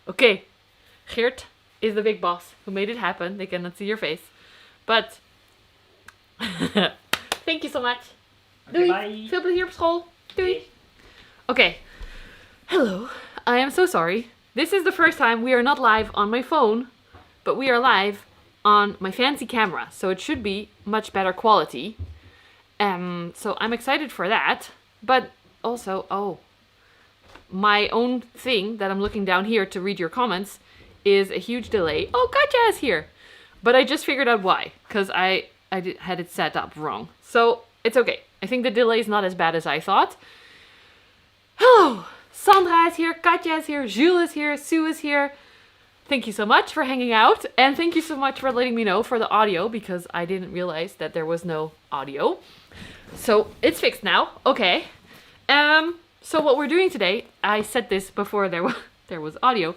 Okay, Geert is the big boss who made it happen. They cannot see your face. But thank you so much. Doei. Bye. Veel plezier op school. Doei. Okay. Hello. I am so sorry. This is the first time we are not live on my phone, but we are live on my fancy camera. So it should be much better quality. So I'm excited for that. But also, my own thing that I'm looking down here to read your comments is a huge delay. Oh, Katja is here. But I just figured out why. Because I had it set up wrong. So it's okay. I think the delay is not as bad as I thought. Hello. Sandra is here. Katja is here. Jules is here. Sue is here. Thank you so much for hanging out. And thank you so much for letting me know for the audio. Because I didn't realize that there was no audio. So it's fixed now. Okay. So what we're doing today, I said this before there was audio.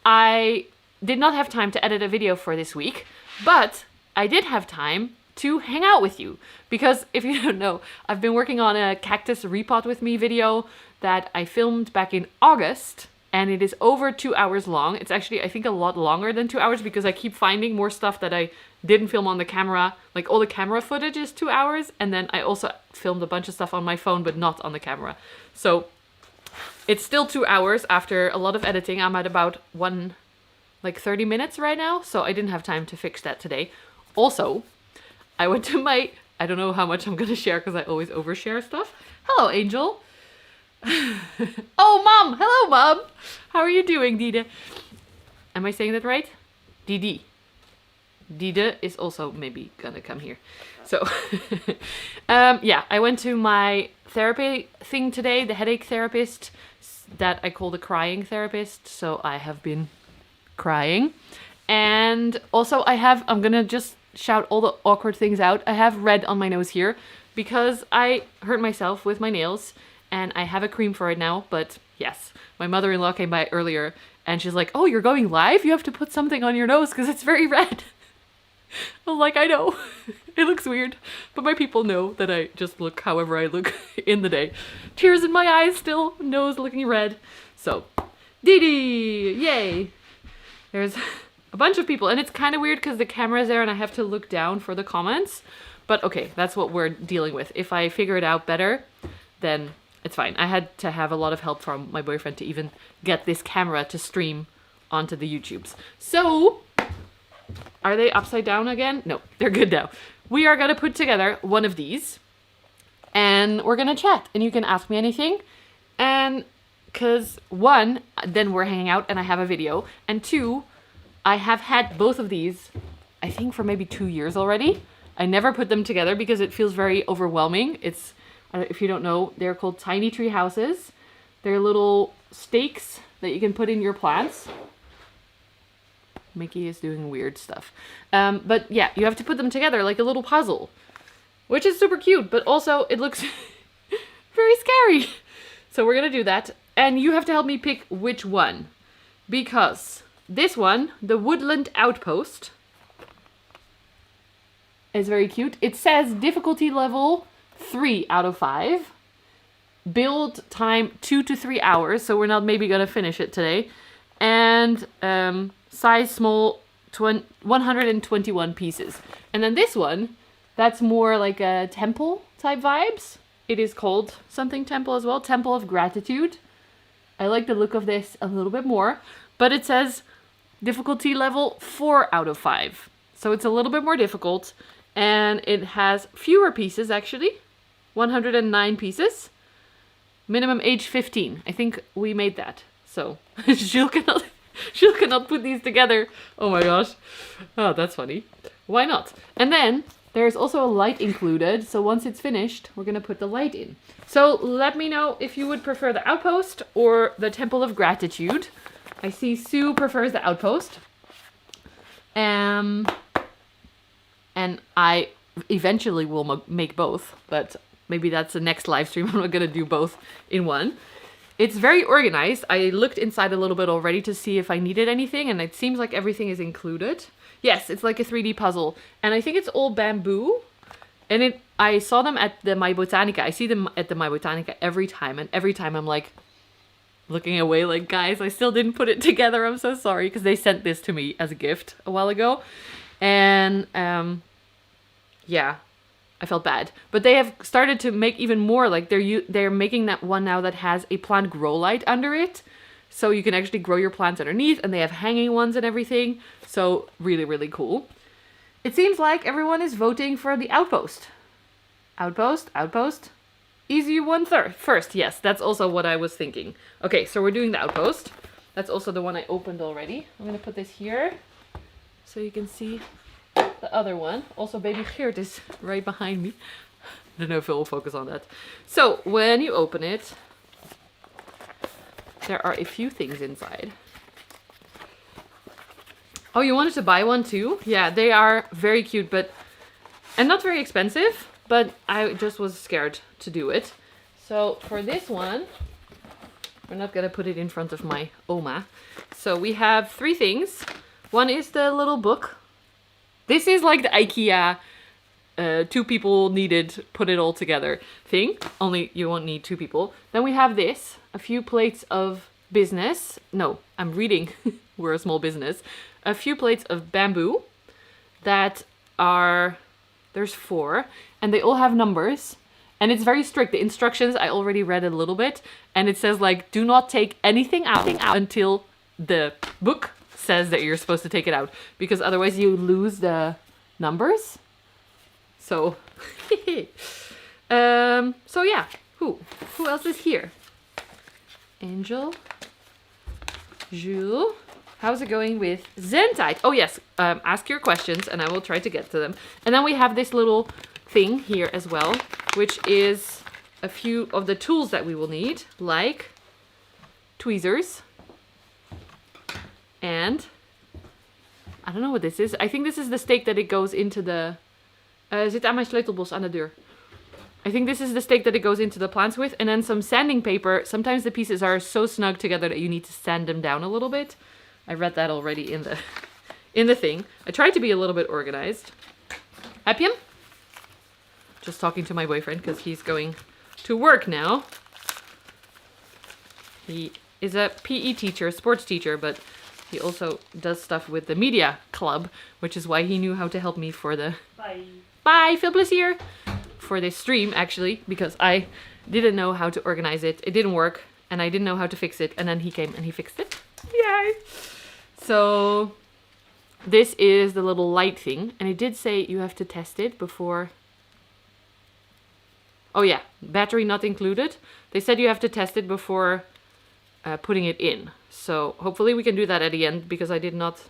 I did not have time to edit a video for this week, but I did have time to hang out with you. Because if you don't know, I've been working on a cactus repot with me video that I filmed back in August, and it is over 2 hours long. It's actually, I think, a lot longer than 2 hours because I keep finding more stuff that I didn't film on the camera. Like all the camera footage is 2 hours, and then I also filmed a bunch of stuff on my phone, but not on the camera. So it's still 2 hours after a lot of editing. I'm at about 30 minutes right now, so I didn't have time to fix that today. Also, I went to I don't know how much I'm gonna share because I always overshare stuff. Hello, Angel. Oh, Mom! Hello, Mom! How are you doing, Dide? Am I saying that right? Didi. Dide is also maybe gonna come here. So, yeah, I went to my therapy thing today, the headache therapist that I call the crying therapist. So I have been crying. And also I'm gonna just shout all the awkward things out. I have red on my nose here because I hurt myself with my nails and I have a cream for it now. But yes, my mother-in-law came by earlier and she's like, oh, you're going live? You have to put something on your nose because it's very red. I was like, I know. It looks weird. But my people know that I just look however I look in the day. Tears in my eyes still. Nose looking red. So, Didi! Yay! There's a bunch of people. And it's kind of weird because the camera's there and I have to look down for the comments. But okay, that's what we're dealing with. If I figure it out better, then it's fine. I had to have a lot of help from my boyfriend to even get this camera to stream onto the YouTubes. So, are they upside down again? No, they're good now. We are going to put together one of these and we're going to chat and you can ask me anything. And because one, then we're hanging out and I have a video. And two, I have had both of these, I think for maybe 2 years already. I never put them together because it feels very overwhelming. It's, if you don't know, they're called tiny tree houses. They're little stakes that you can put in your plants. Mickey is doing weird stuff. But yeah, you have to put them together like a little puzzle, which is super cute, but also it looks very scary. So we're going to do that. And you have to help me pick which one. Because this one, the Woodland Outpost, is very cute. It says difficulty level 3 out of 5. Build time 2 to 3 hours. So we're not maybe going to finish it today. And size small, 121 pieces. And then this one, that's more like a temple type vibes. It is called something temple as well. Temple of Gratitude. I like the look of this a little bit more. But it says difficulty level 4 out of 5. So it's a little bit more difficult. And it has fewer pieces actually. 109 pieces. Minimum age 15. I think we made that. So Jill cannot put these together. Oh my gosh. Oh, that's funny. Why not? And then there's also a light included. So once it's finished, we're going to put the light in. So let me know if you would prefer the outpost or the Temple of Gratitude. I see Sue prefers the outpost. And I eventually will make both. But maybe that's the next live stream. I'm not going to do both in one. It's very organized. I looked inside a little bit already to see if I needed anything, and it seems like everything is included. Yes, it's like a 3D puzzle, and I think it's all bamboo. And I saw them at the My Botanica. I see them at the My Botanica every time, and every time I'm like, looking away like, guys, I still didn't put it together. I'm so sorry, because they sent this to me as a gift a while ago. And yeah, I felt bad. But they have started to make even more. Like they're making that one now that has a plant grow light under it. So you can actually grow your plants underneath, and they have hanging ones and everything. So really, really cool. It seems like everyone is voting for the outpost. Outpost. Easy one first. Yes, that's also what I was thinking. Okay, so we're doing the outpost. That's also the one I opened already. I'm going to put this here so you can see the other one. Also, baby Geert is right behind me. I don't know if it will focus on that. So, when you open it, there are a few things inside. Oh, you wanted to buy one too? Yeah, they are very cute, and not very expensive, but I just was scared to do it. So for this one, we're not gonna put it in front of my Oma. So we have 3 things. One is the little book. This is like the IKEA 2 people needed, put it all together thing. Only you won't need 2 people. Then we have this, a few plates of business. No, I'm reading. We're a small business. A few plates of bamboo that are, there's 4, and they all have numbers. And it's very strict. The instructions, I already read a little bit. And it says like, do not take anything out until the book says that you're supposed to take it out. Because otherwise you lose the numbers. So, so yeah. Who else is here? Angel. Jules. How's it going with Zentite? Oh yes, ask your questions and I will try to get to them. And then we have this little thing here as well, which is a few of the tools that we will need, like tweezers. And I don't know what this is. I think this is the stake that it goes into the... zit aan mijn sleutelbos aan de deur. I think this is the stake that it goes into the plants with. And then some sanding paper. Sometimes the pieces are so snug together that you need to sand them down a little bit. I read that already in the thing. I tried to be a little bit organized. Heb je hem? Just talking to my boyfriend because he's going to work now. He is a PE teacher, a sports teacher, but he also does stuff with the media club, which is why he knew how to help me for the... Bye, veel plezier! For this stream, actually, because I didn't know how to organize it. It didn't work, and I didn't know how to fix it, and then he came and he fixed it. Yay! So, this is the little light thing, and it did say you have to test it before... Oh yeah, battery not included. They said you have to test it before putting it in. So, hopefully we can do that at the end, because I did not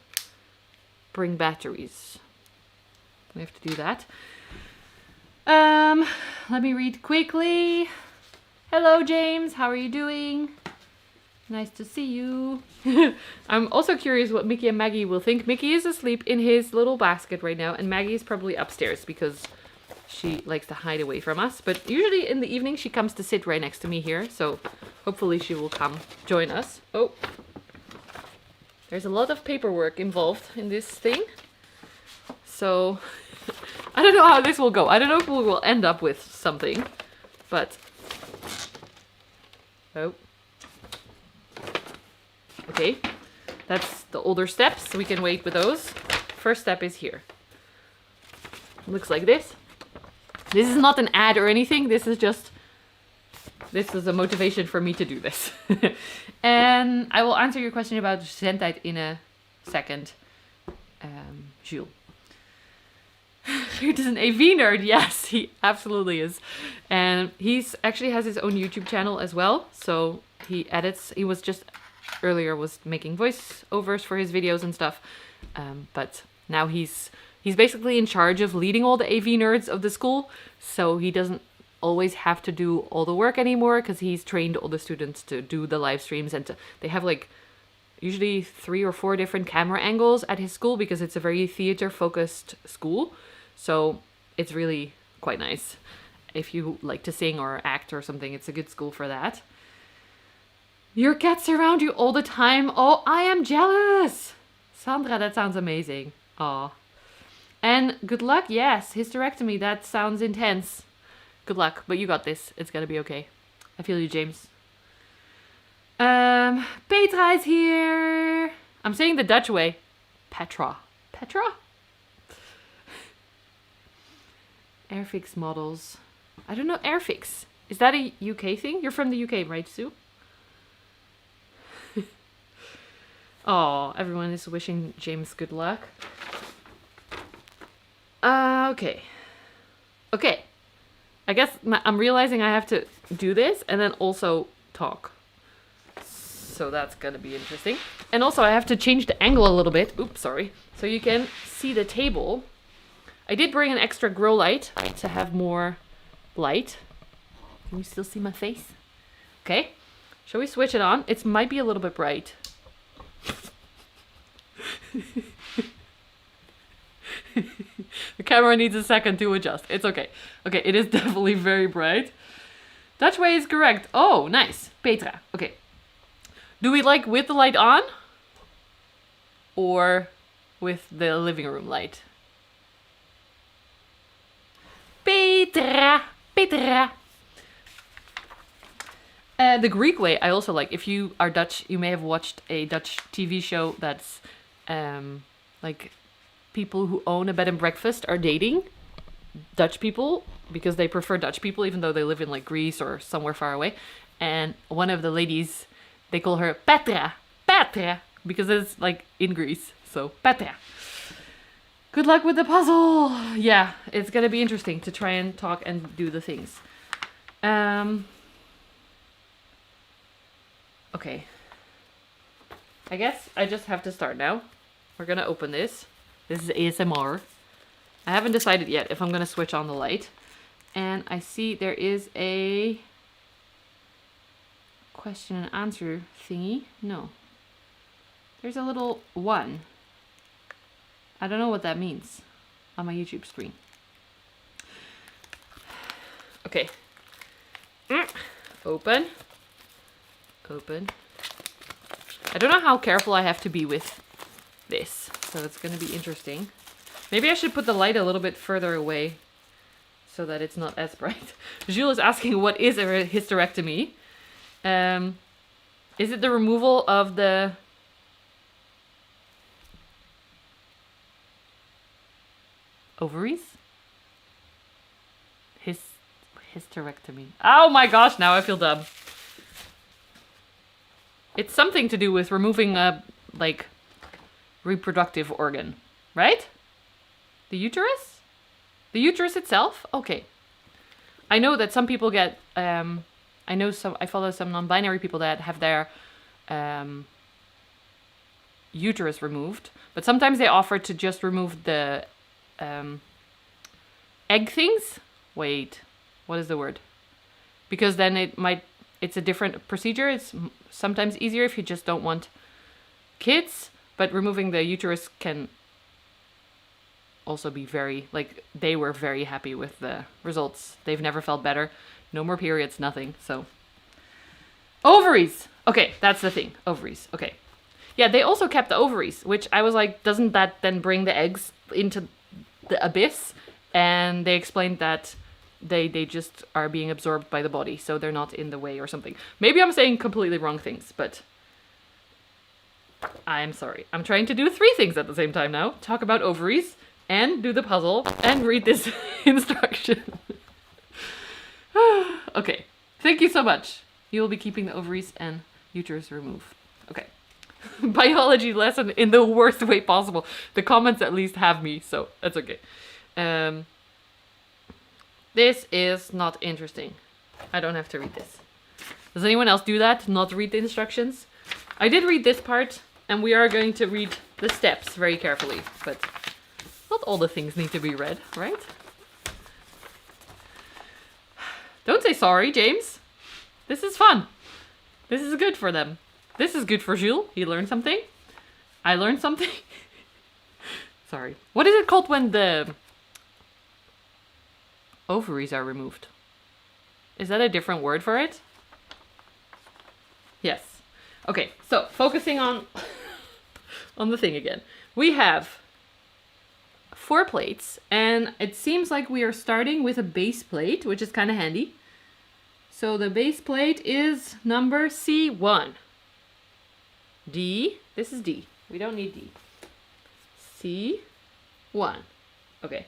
bring batteries. We have to do that. Let me read quickly. Hello, James. How are you doing? Nice to see you. I'm also curious what Mickey and Maggie will think. Mickey is asleep in his little basket right now, and Maggie is probably upstairs because she likes to hide away from us. But usually in the evening she comes to sit right next to me here, so hopefully she will come join us. Oh, there's a lot of paperwork involved in this thing. So... I don't know how this will go. I don't know if we will end up with something, but... Oh. Okay. That's the older steps, so we can wait with those. First step is here. Looks like this. This is not an ad or anything. This is just... This is a motivation for me to do this. And I will answer your question about Zentite in a second. Jules. Geert is an AV nerd. Yes, he absolutely is. And he's actually has his own YouTube channel as well. So he edits. He was just earlier was making voiceovers for his videos and stuff. But now he's basically in charge of leading all the AV nerds of the school. So he doesn't always have to do all the work anymore because he's trained all the students to do the live streams, and they have like usually 3 or 4 different camera angles at his school because it's a very theater focused school. So it's really quite nice. If you like to sing or act or something, it's a good school for that. Your cats surround you all the time. Oh, I am jealous. Sandra, that sounds amazing. Aw. And good luck. Yes, hysterectomy. That sounds intense. Good luck, but you got this. It's gonna be okay. I feel you, James. Petra is here. I'm saying the Dutch way. Petra. Petra? Airfix models. I don't know Airfix. Is that a UK thing? You're from the UK, right, Sue? Oh, everyone is wishing James good luck. Okay. Okay. I guess I'm realizing I have to do this and then also talk. So that's gonna be interesting. And also I have to change the angle a little bit. Oops, sorry. So you can see the table. I did bring an extra grow light to have more light. Can you still see my face? Okay. Shall we switch it on? It might be a little bit bright. The camera needs a second to adjust. It's okay. Okay, it is definitely very bright. Dutch way is correct. Oh, nice. Petra. Okay. Do we like with the light on? Or with the living room light? Petra. Petra. The Greek way I also like. If you are Dutch, you may have watched a Dutch TV show that's like people who own a bed and breakfast are dating Dutch people because they prefer Dutch people even though they live in like Greece or somewhere far away. And one of the ladies, they call her Petra. Petra. Because it's like in Greece. So Petra. Good luck with the puzzle. Yeah, it's gonna be interesting to try and talk and do the things. Okay. I guess I just have to start now. We're gonna open this. This is ASMR. I haven't decided yet if I'm gonna switch on the light. And I see there is a question and answer thingy. No. There's a little one. I don't know what that means on my YouTube screen. Okay. Open. Open. I don't know how careful I have to be with this, so it's going to be interesting. Maybe I should put the light a little bit further away so that it's not as bright. Jules is asking what is a hysterectomy. Is it the removal of the ovaries? Hysterectomy. Oh my gosh, now I feel dumb. It's something to do with removing a, like, reproductive organ, right? The uterus? The uterus itself? Okay. I know that some people get, I follow some non-binary people that have their uterus removed, but sometimes they offer to just remove the egg things. Wait, what is the word? Because then it's a different procedure. It's sometimes easier if you just don't want kids, but removing the uterus can also be very, like, they were very happy with the results. They've never felt better. No more periods, nothing. So ovaries. Okay, that's the thing. Ovaries. Okay. Yeah, they also kept the ovaries, which I was like, doesn't that then bring the eggs into the abyss? And they explained that they just are being absorbed by the body, so they're not in the way or something. Maybe I'm saying completely wrong things, but I'm sorry. I'm trying to do 3 things at the same time now. Talk about ovaries, and do the puzzle, and read this instruction. Okay, thank you so much. You will be keeping the ovaries and uterus removed. Okay. Biology lesson in the worst way possible. The comments at least have me, so that's okay. This is not interesting. I don't have to read this. Does anyone else do that? Not read the instructions? I did read this part, and we are going to read the steps very carefully, but not all the things need to be read, right? Don't say sorry, James. This is fun. This is good for them. This is good for Jules. He learned something. I learned something. Sorry. What is it called when the ovaries are removed? Is that a different word for it? Yes. Okay, so focusing on the thing again. We have 4 plates, and it seems like we are starting with a base plate, which is kind of handy. So the base plate is number C1. D. This is D. We don't need D. C1. Okay.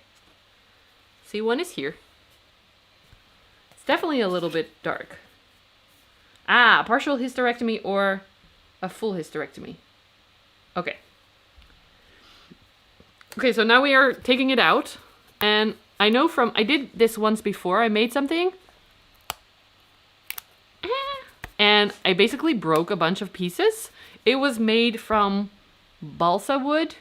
C1 is here. It's definitely a little bit dark. Ah, partial hysterectomy or a full hysterectomy. Okay. Okay, so now we are taking it out. And I know I did this once before. I made something. And I basically broke a bunch of pieces. It was made from balsa wood.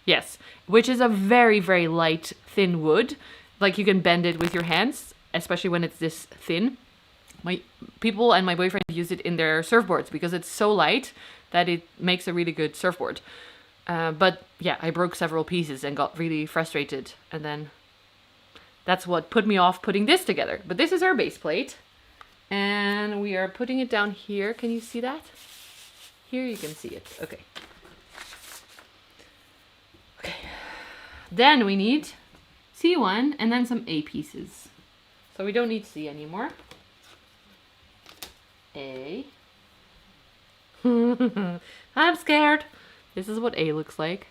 Yes, which is a very, very light, thin wood. Like you can bend it with your hands, especially when it's this thin. My people and my boyfriend use it in their surfboards because it's so light that it makes a really good surfboard. But yeah, I broke several pieces and got really frustrated. And then that's what put me off putting this together. But this is our base plate. And we are putting it down here. Can you see that? Here you can see it. Okay. Okay. Then we need C1 and then some A pieces. So we don't need C anymore. A. I'm scared. This is what A looks like.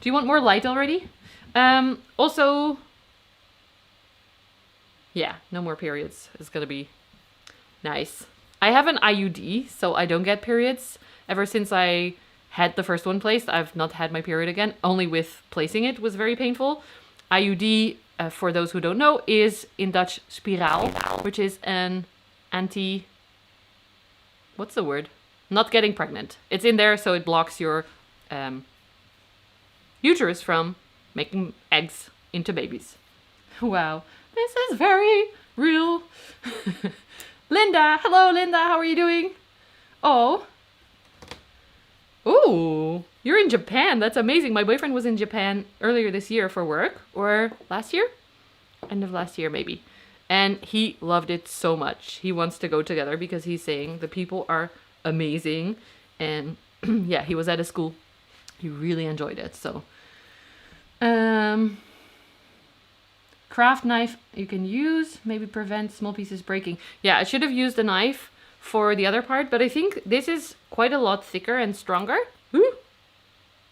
Do you want more light already? Also, yeah, no more periods. It's gonna be nice. I have an IUD, so I don't get periods. Ever since I had the first one placed, I've not had my period again. Only with placing it was very painful. IUD, for those who don't know, is in Dutch spiraal, which is an what's the word? Not getting pregnant. It's in there so it blocks your uterus from making eggs into babies. Wow, this is very real. Linda, hello Linda, how are you doing? Oh. Ooh, you're in Japan. That's amazing. My boyfriend was in Japan earlier this year for work, or last year? End of last year, maybe. And he loved it so much. He wants to go together because he's saying the people are amazing. And yeah, he was at a school. He really enjoyed it. So, craft knife you can use, maybe prevent small pieces breaking. Yeah, I should have used a knife for the other part, but I think this is quite a lot thicker and stronger. Ooh.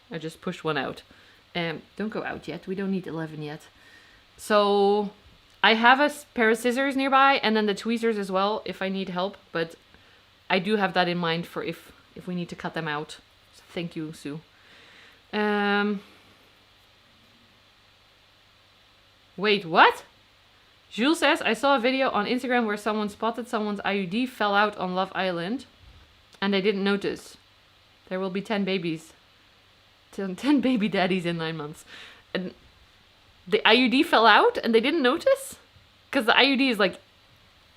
I just pushed one out. Don't go out yet. We don't need 11 yet. So I have a pair of scissors nearby and then the tweezers as well if I need help, but I do have that in mind for if we need to cut them out. So thank you, Sue. Wait, what? Jules says, I saw a video on Instagram where someone spotted someone's IUD fell out on Love Island and they didn't notice. There will be 10 babies. 10 baby daddies in 9 months. And the IUD fell out and they didn't notice? Because the IUD is like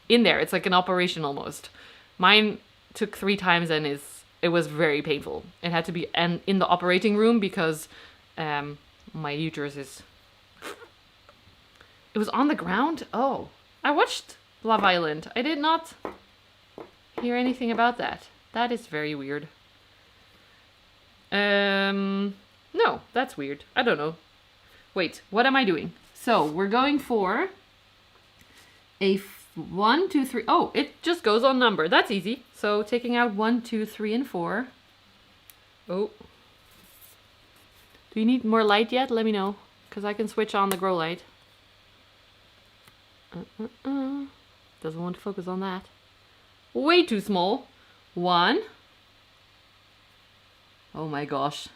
in there. It's like an operation almost. Mine took 3 times and it was very painful. It had to be in the operating room because my uterus is... It was on the ground? Oh, I watched Love Island. I did not hear anything about that. That is very weird. No, that's weird. I don't know. Wait, what am I doing? So we're going for a 1, 2, 3. Oh, it just goes on number. That's easy. So taking out 1, 2, 3, and 4. Oh. Do you need more light yet? Let me know, because I can switch on the grow light. Doesn't want to focus on that. Way too small. 1. Oh my gosh.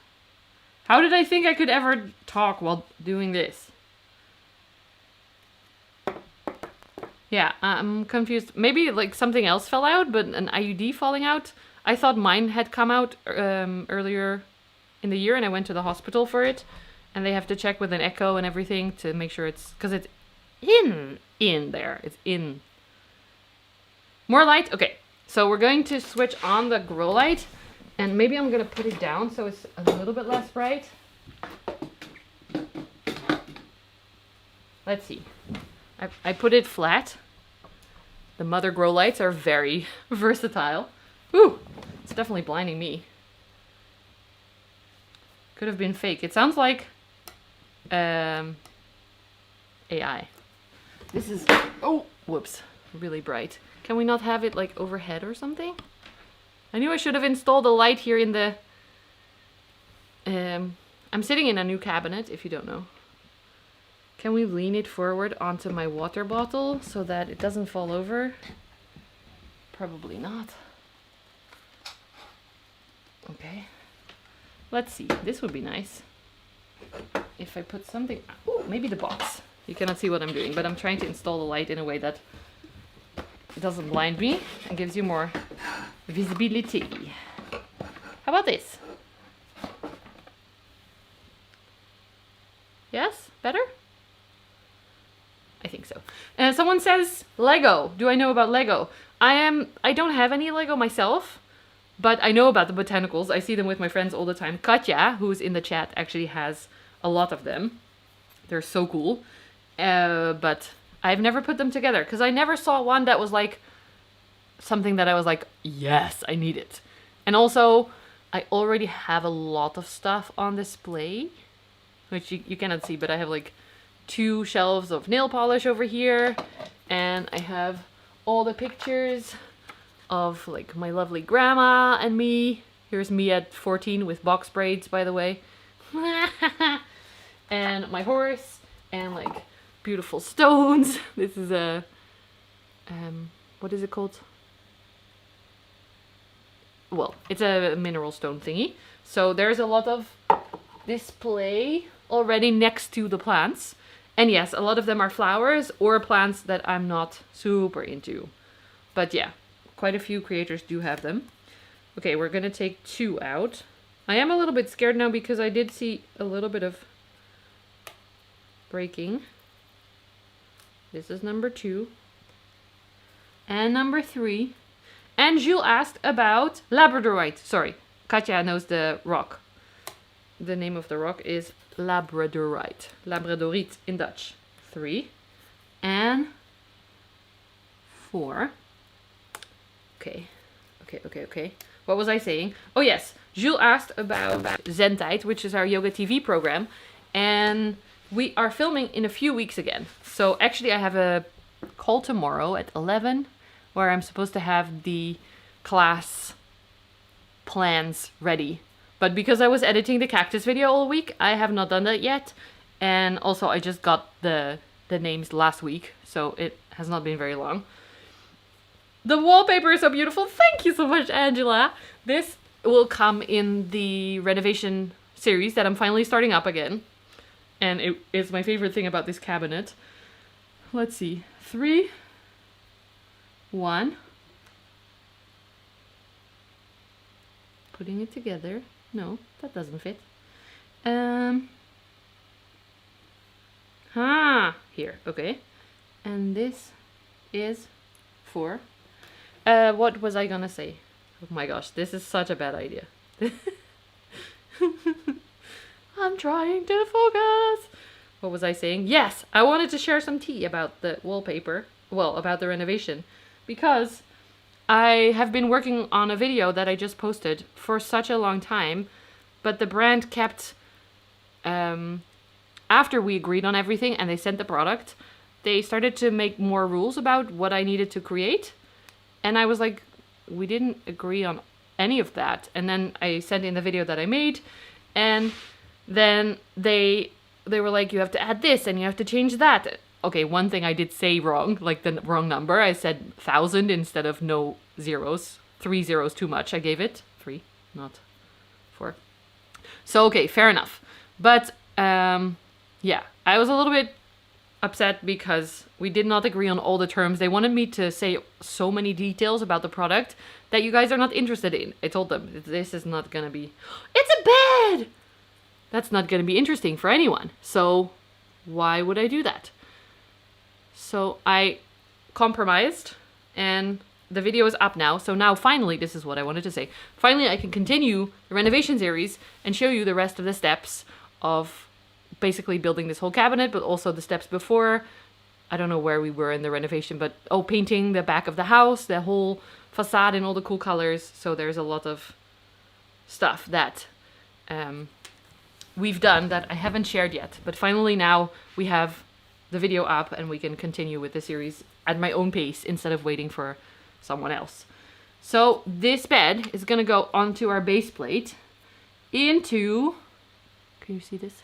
How did I think I could ever talk while doing this? Yeah, I'm confused. Maybe like something else fell out, but an IUD falling out. I thought mine had come out earlier in the year and I went to the hospital for it. And they have to check with an echo and everything to make sure it's... Because it's in there. It's in. More light? Okay. So we're going to switch on the grow light. And maybe I'm going to put it down so it's a little bit less bright. Let's see. I put it flat. The mother grow lights are very versatile. Ooh, it's definitely blinding me. Could have been fake. It sounds like AI. This is, oh, whoops, really bright. Can we not have it like overhead or something? I knew I should have installed a light here in the... I'm sitting in a new cabinet, if you don't know. Can we lean it forward onto my water bottle so that it doesn't fall over? Probably not. Okay. Let's see. This would be nice. If I put something... Oh, maybe the box. You cannot see what I'm doing, but I'm trying to install the light in a way that it doesn't blind me and gives you more visibility. How about this? Yes? Better? I think so. Someone says Lego. Do I know about Lego? I don't have any Lego myself, but I know about the botanicals. I see them with my friends all the time. Katja, who's in the chat, actually has a lot of them. They're so cool. But I've never put them together because I never saw one that was like something that I was like, yes, I need it. And also, I already have a lot of stuff on display, which you cannot see, but I have like 2 shelves of nail polish over here, and I have all the pictures of like my lovely grandma and me. Here's me at 14 with box braids, by the way. And my horse, and like beautiful stones. This is a what is it called? Well, it's a mineral stone thingy. So there's a lot of display already next to the plants. And yes, a lot of them are flowers or plants that I'm not super into. But yeah, quite a few creators do have them. Okay, we're gonna take 2 out. I am a little bit scared now because I did see a little bit of breaking. This is number 2. And number 3. And Jules asked about labradorite. Sorry, Katja knows the rock. The name of the rock is labradorite. Labradorite in Dutch. 3. And 4. Okay. What was I saying? Oh yes, Jules asked about Zen-Tijd, which is our yoga TV program. And we are filming in a few weeks again. So actually I have a call tomorrow at 11 where I'm supposed to have the class plans ready. But because I was editing the cactus video all week, I have not done that yet. And also I just got the names last week, so it has not been very long. The wallpaper is so beautiful. Thank you so much, Angela. This will come in the renovation series that I'm finally starting up again. And it is my favorite thing about this cabinet. Let's see. 3, 1. Putting it together. No, that doesn't fit. Here, okay. And this is 4. What was I gonna say? Oh my gosh, this is such a bad idea. I'm trying to focus. What was I saying? Yes, I wanted to share some tea about the wallpaper. Well, about the renovation. Because I have been working on a video that I just posted for such a long time. But the brand kept... after we agreed on everything and they sent the product, they started to make more rules about what I needed to create. And I was like, we didn't agree on any of that. And then I sent in the video that I made, and then they were like, you have to add this and you have to change that. Okay, one thing I did say wrong, like the wrong number. I said 1,000 instead of no zeros. 3 zeros too much. I gave it 3, not 4. So, okay, fair enough. But, yeah, I was a little bit upset because we did not agree on all the terms. They wanted me to say so many details about the product that you guys are not interested in. I told them, this is not gonna be... It's a bed! That's not gonna be interesting for anyone. So, why would I do that? So, I compromised, and the video is up now. So now, finally, this is what I wanted to say. Finally, I can continue the renovation series and show you the rest of the steps of basically building this whole cabinet, but also the steps before. I don't know where we were in the renovation, but painting the back of the house, the whole facade in all the cool colors. So there's a lot of stuff that we've done that I haven't shared yet. But finally now we have the video up and we can continue with the series at my own pace instead of waiting for someone else. So this bed is gonna go onto our base plate into, can you see this?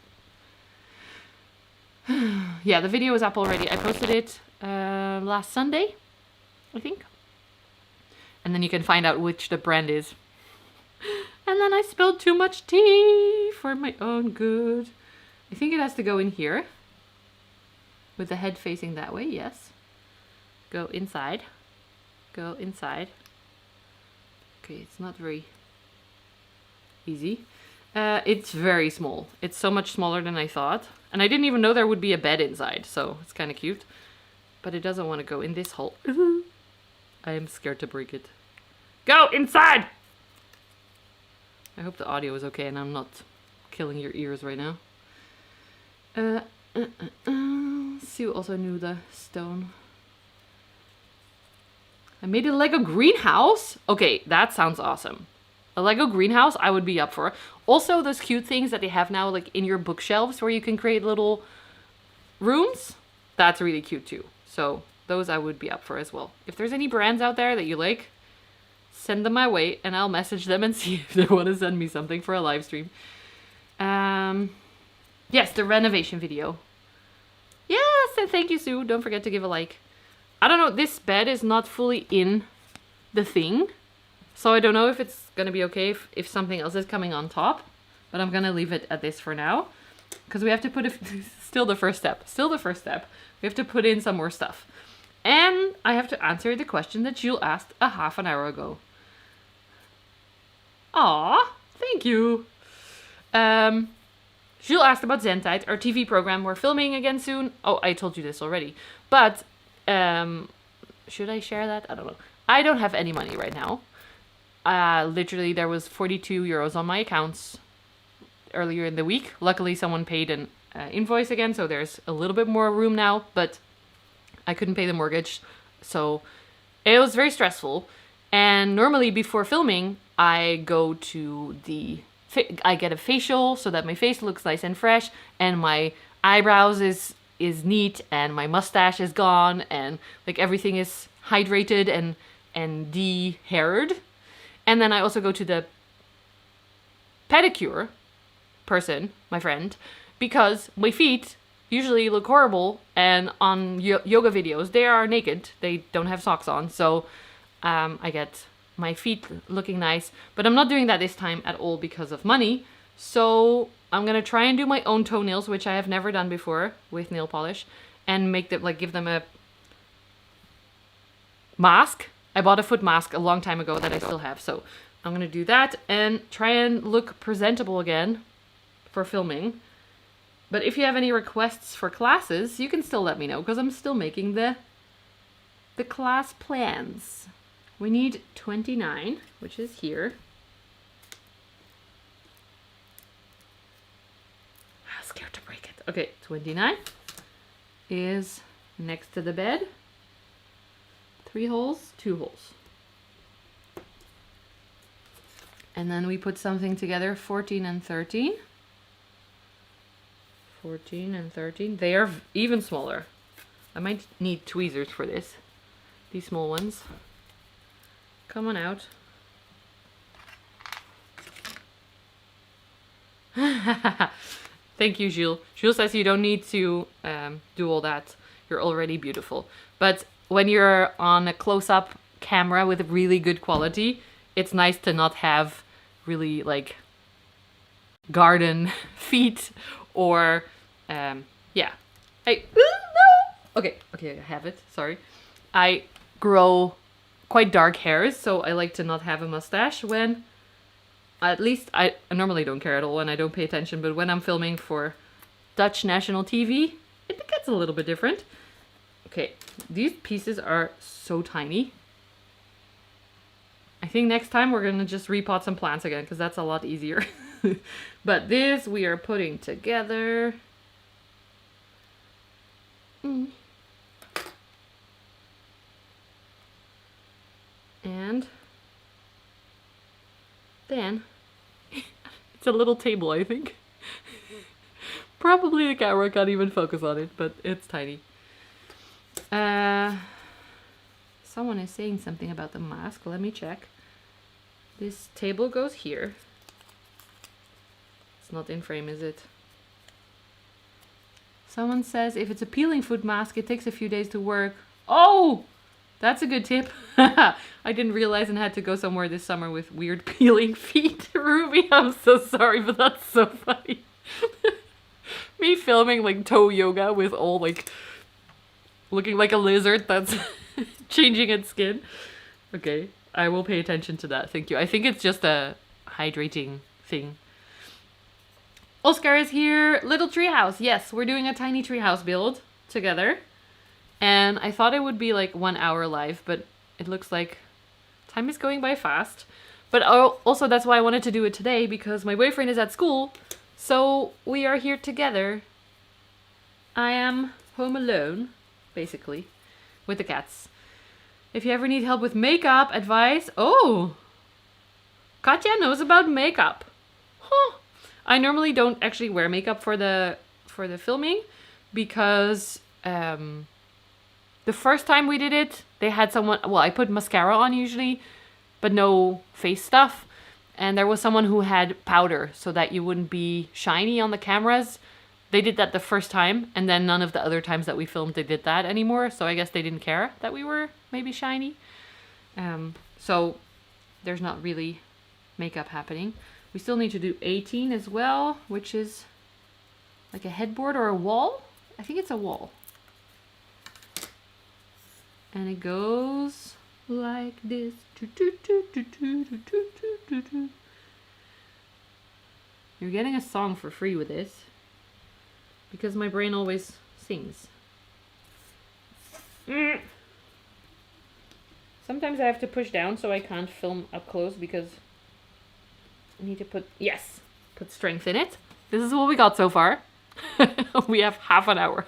Yeah, the video is up already. I posted it last Sunday, I think. And then you can find out which the brand is. And then I spilled too much tea for my own good. I think it has to go in here. With the head facing that way, yes. Go inside. Go inside. Okay, it's not very easy. It's very small. It's so much smaller than I thought. And I didn't even know there would be a bed inside, so it's kind of cute. But it doesn't want to go in this hole. I am scared to break it. Go inside! I hope the audio is okay and I'm not killing your ears right now. Sue also knew the stone. I made a Lego greenhouse? Okay, that sounds awesome. A Lego greenhouse I would be up for. Also those cute things that they have now like in your bookshelves where you can create little rooms. That's really cute too. So those I would be up for as well. If there's any brands out there that you like, send them my way and I'll message them and see if they want to send me something for a live stream. Yes, the renovation video. Yes, and thank you, Sue. Don't forget to give a like. I don't know, this bed is not fully in the thing. So I don't know if it's gonna be okay if something else is coming on top. But I'm gonna leave it at this for now. Because we have to put still the first step. Still the first step. We have to put in some more stuff. And I have to answer the question that Jules asked a half an hour ago. Aw, thank you. Jules asked about Zentide, our TV program. We're filming again soon. Oh, I told you this already. But, should I share that? I don't know. I don't have any money right now. Literally, there was 42 euros on my accounts earlier in the week. Luckily, someone paid an invoice again, so there's a little bit more room now. But I couldn't pay the mortgage, so it was very stressful. And normally, before filming, I go to I get a facial so that my face looks nice and fresh, and my eyebrows is neat, and my mustache is gone, and like everything is hydrated and de-haired. And then I also go to the pedicure person, my friend, because my feet usually look horrible, and on yoga videos they are naked, they don't have socks on, so I get my feet looking nice. But I'm not doing that this time at all because of money, so I'm gonna try and do my own toenails, which I have never done before with nail polish, and make them, like, give them a mask. I bought a foot mask a long time ago that I still have, so I'm gonna do that and try and look presentable again for filming. But if you have any requests for classes, you can still let me know, because I'm still making the class plans. We need 29, which is here. I'm scared to break it. Okay, 29 is next to the bed. 3 holes, 2 holes. And then we put something together, 14 and 13. 14 and 13. They are even smaller. I might need tweezers for this. These small ones. Come on out. Thank you, Jules. Jules says you don't need to do all that. You're already beautiful. But when you're on a close-up camera with really good quality, it's nice to not have really like garden feet or yeah. Okay, I have it. Sorry. I grow quite dark hairs, so I like to not have a mustache when, at least I normally don't care at all and I don't pay attention, but when I'm filming for Dutch national TV, it gets a little bit different. Okay, these pieces are so tiny. I think next time we're gonna just repot some plants again, because that's a lot easier. But this we are putting together. And then it's a little table, I think. Probably the camera can't even focus on it, but it's tiny. So someone is saying something about the mask. Let me check. This table goes here. It's not in frame, is it? Someone says if it's a peeling foot mask, it takes a few days to work. Oh, that's a good tip. I didn't realize and had to go somewhere this summer with weird peeling feet. Ruby, I'm so sorry, but that's so funny. Me filming like toe yoga with all like looking like a lizard that's changing its skin. Okay, I will pay attention to that. Thank you. I think it's just a hydrating thing. Oscar is here. Little treehouse. Yes, we're doing a tiny treehouse build together. And I thought it would be like 1 hour live, but it looks like time is going by fast. But also that's why I wanted to do it today, because my boyfriend is at school. So we are here together. I am home alone, basically, with the cats. If you ever need help with makeup, advice. Oh, Katja knows about makeup. Huh. I normally don't actually wear makeup for the filming because the first time we did it, they had someone. Well, I put mascara on usually, but no face stuff. And there was someone who had powder so that you wouldn't be shiny on the cameras. They did that the first time, and then none of the other times that we filmed they did that anymore. So I guess they didn't care that we were maybe shiny. So there's not really makeup happening. We still need to do 18 as well, which is like a headboard or a wall. I think it's a wall. And it goes like this. You're getting a song for free with this, because my brain always sings. Sometimes I have to push down so I can't film up close because I need to put strength in it. This is what we got so far. We have half an hour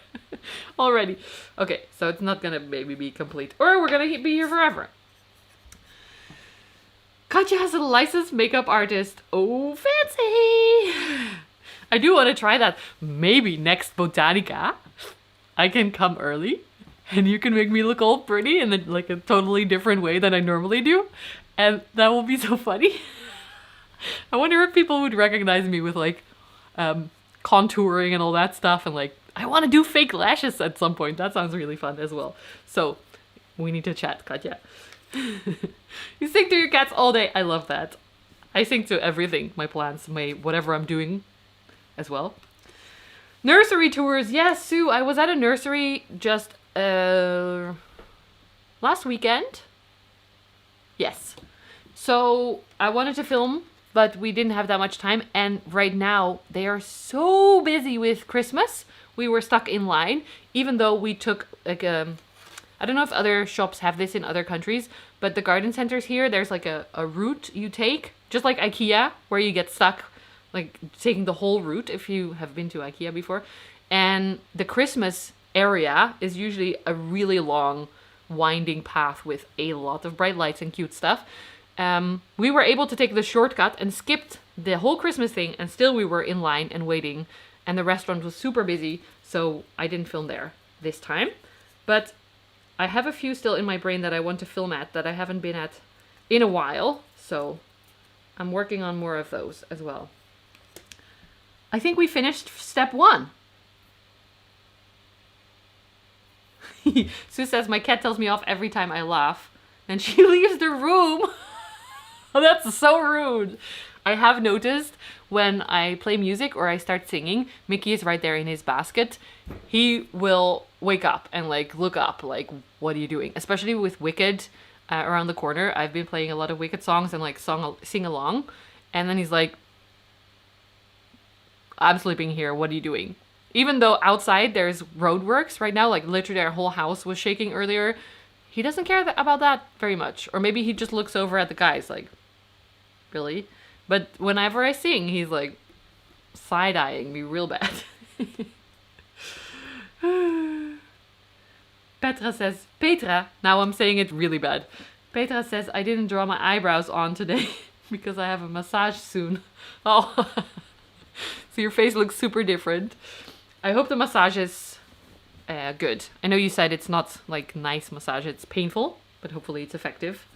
already. Okay, so it's not gonna maybe be complete, or we're gonna be here forever. Katja has a licensed makeup artist. Oh, fancy! I do want to try that. Maybe next Botanica, I can come early, and you can make me look all pretty in like a totally different way than I normally do, and that will be so funny. I wonder if people would recognize me with like contouring and all that stuff, and like I want to do fake lashes at some point. That sounds really fun as well. So we need to chat, Katja. You sing to your cats all day. I love that. I sing to everything. My plants, my whatever I'm doing as well. Nursery tours. Yes, Sue. I was at a nursery just last weekend. Yes. So I wanted to film, but we didn't have that much time. And right now they are so busy with Christmas. We were stuck in line, even though we took like I don't know if other shops have this in other countries, but the garden centers here, there's like a route you take, just like IKEA, where you get stuck, like taking the whole route if you have been to IKEA before. And the Christmas area is usually a really long, winding path with a lot of bright lights and cute stuff. We were able to take the shortcut and skipped the whole Christmas thing, and still we were in line and waiting, and the restaurant was super busy, so I didn't film there this time. But I have a few still in my brain that I want to film at that I haven't been at in a while, so I'm working on more of those as well. I think we finished step 1. Sue says, my cat tells me off every time I laugh, and she leaves the room. Oh, that's so rude. I have noticed when I play music or I start singing, Mickey is right there in his basket. He will wake up and like look up, like, what are you doing? Especially with Wicked around the corner. I've been playing a lot of Wicked songs and like sing along. And then he's like, I'm sleeping here. What are you doing? Even though outside there's roadworks right now, like literally our whole house was shaking earlier. He doesn't care about that very much. Or maybe he just looks over at the guys like, really? But whenever I sing, he's like side-eyeing me real bad. Petra, now I'm saying it really bad. Petra says, I didn't draw my eyebrows on today because I have a massage soon. Oh, so your face looks super different. I hope the massage is good. I know you said it's not like nice massage, it's painful. but hopefully it's effective.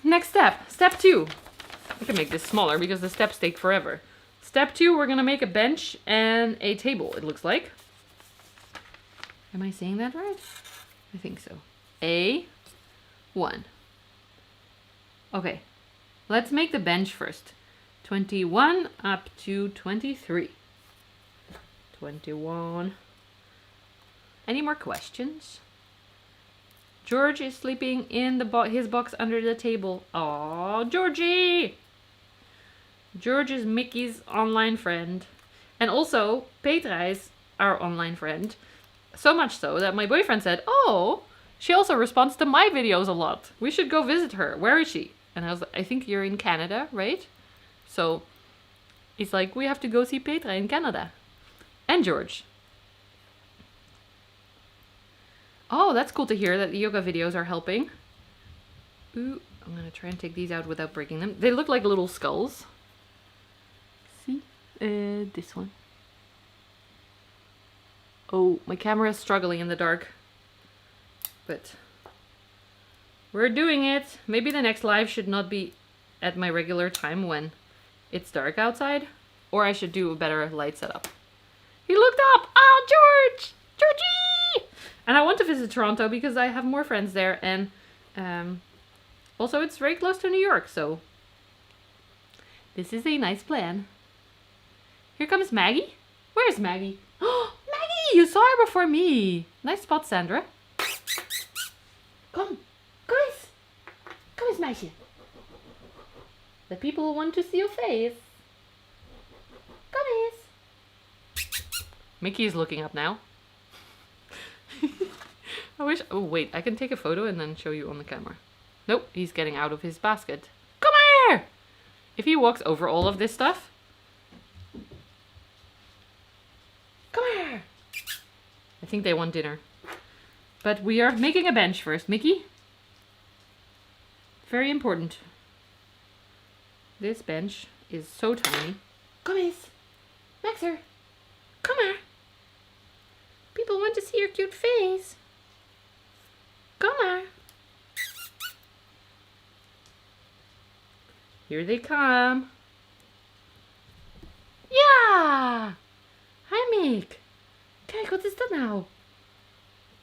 Next step. Step 2. I can make this smaller because the steps take forever. Step 2, we're gonna make a bench and a table, it looks like. Am I saying that right? I think so. A1. Okay, let's make the bench first. 21 up to 23. 21. Any more questions? George is sleeping in the his box under the table. Aw, Georgie! George is Mickey's online friend. And also, Petra is our online friend. So much so that my boyfriend said, oh, she also responds to my videos a lot. We should go visit her. Where is she? And I was like, I think you're in Canada, right? So he's like, we have to go see Petra in Canada. And George. Oh, that's cool to hear that the yoga videos are helping. Ooh, I'm gonna try and take these out without breaking them. They look like little skulls. See? This one. Oh, my camera is struggling in the dark. But we're doing it. Maybe the next live should not be at my regular time when it's dark outside. Or I should do a better light setup. He looked up! Oh, George! Georgie! And I want to visit Toronto because I have more friends there. And also it's very close to New York, so this is a nice plan. Here comes Maggie. Where's Maggie? Oh, Maggie! You saw her before me. Nice spot, Sandra. Kom eens. Kom eens, meisje. The people want to see your face. Kom eens. Mickey is looking up now. I wish... Oh, wait. I can take a photo and then show you on the camera. Nope. He's getting out of his basket. Come here! If he walks over all of this stuff... Come here! I think they want dinner. But we are making a bench first. Mickey? Very important. This bench is so tiny. Kom eens. Maxer. Come here. People want to see your cute face. Come here. Here they come. Ja! Hi Mick. Kijk, wat is dat nou?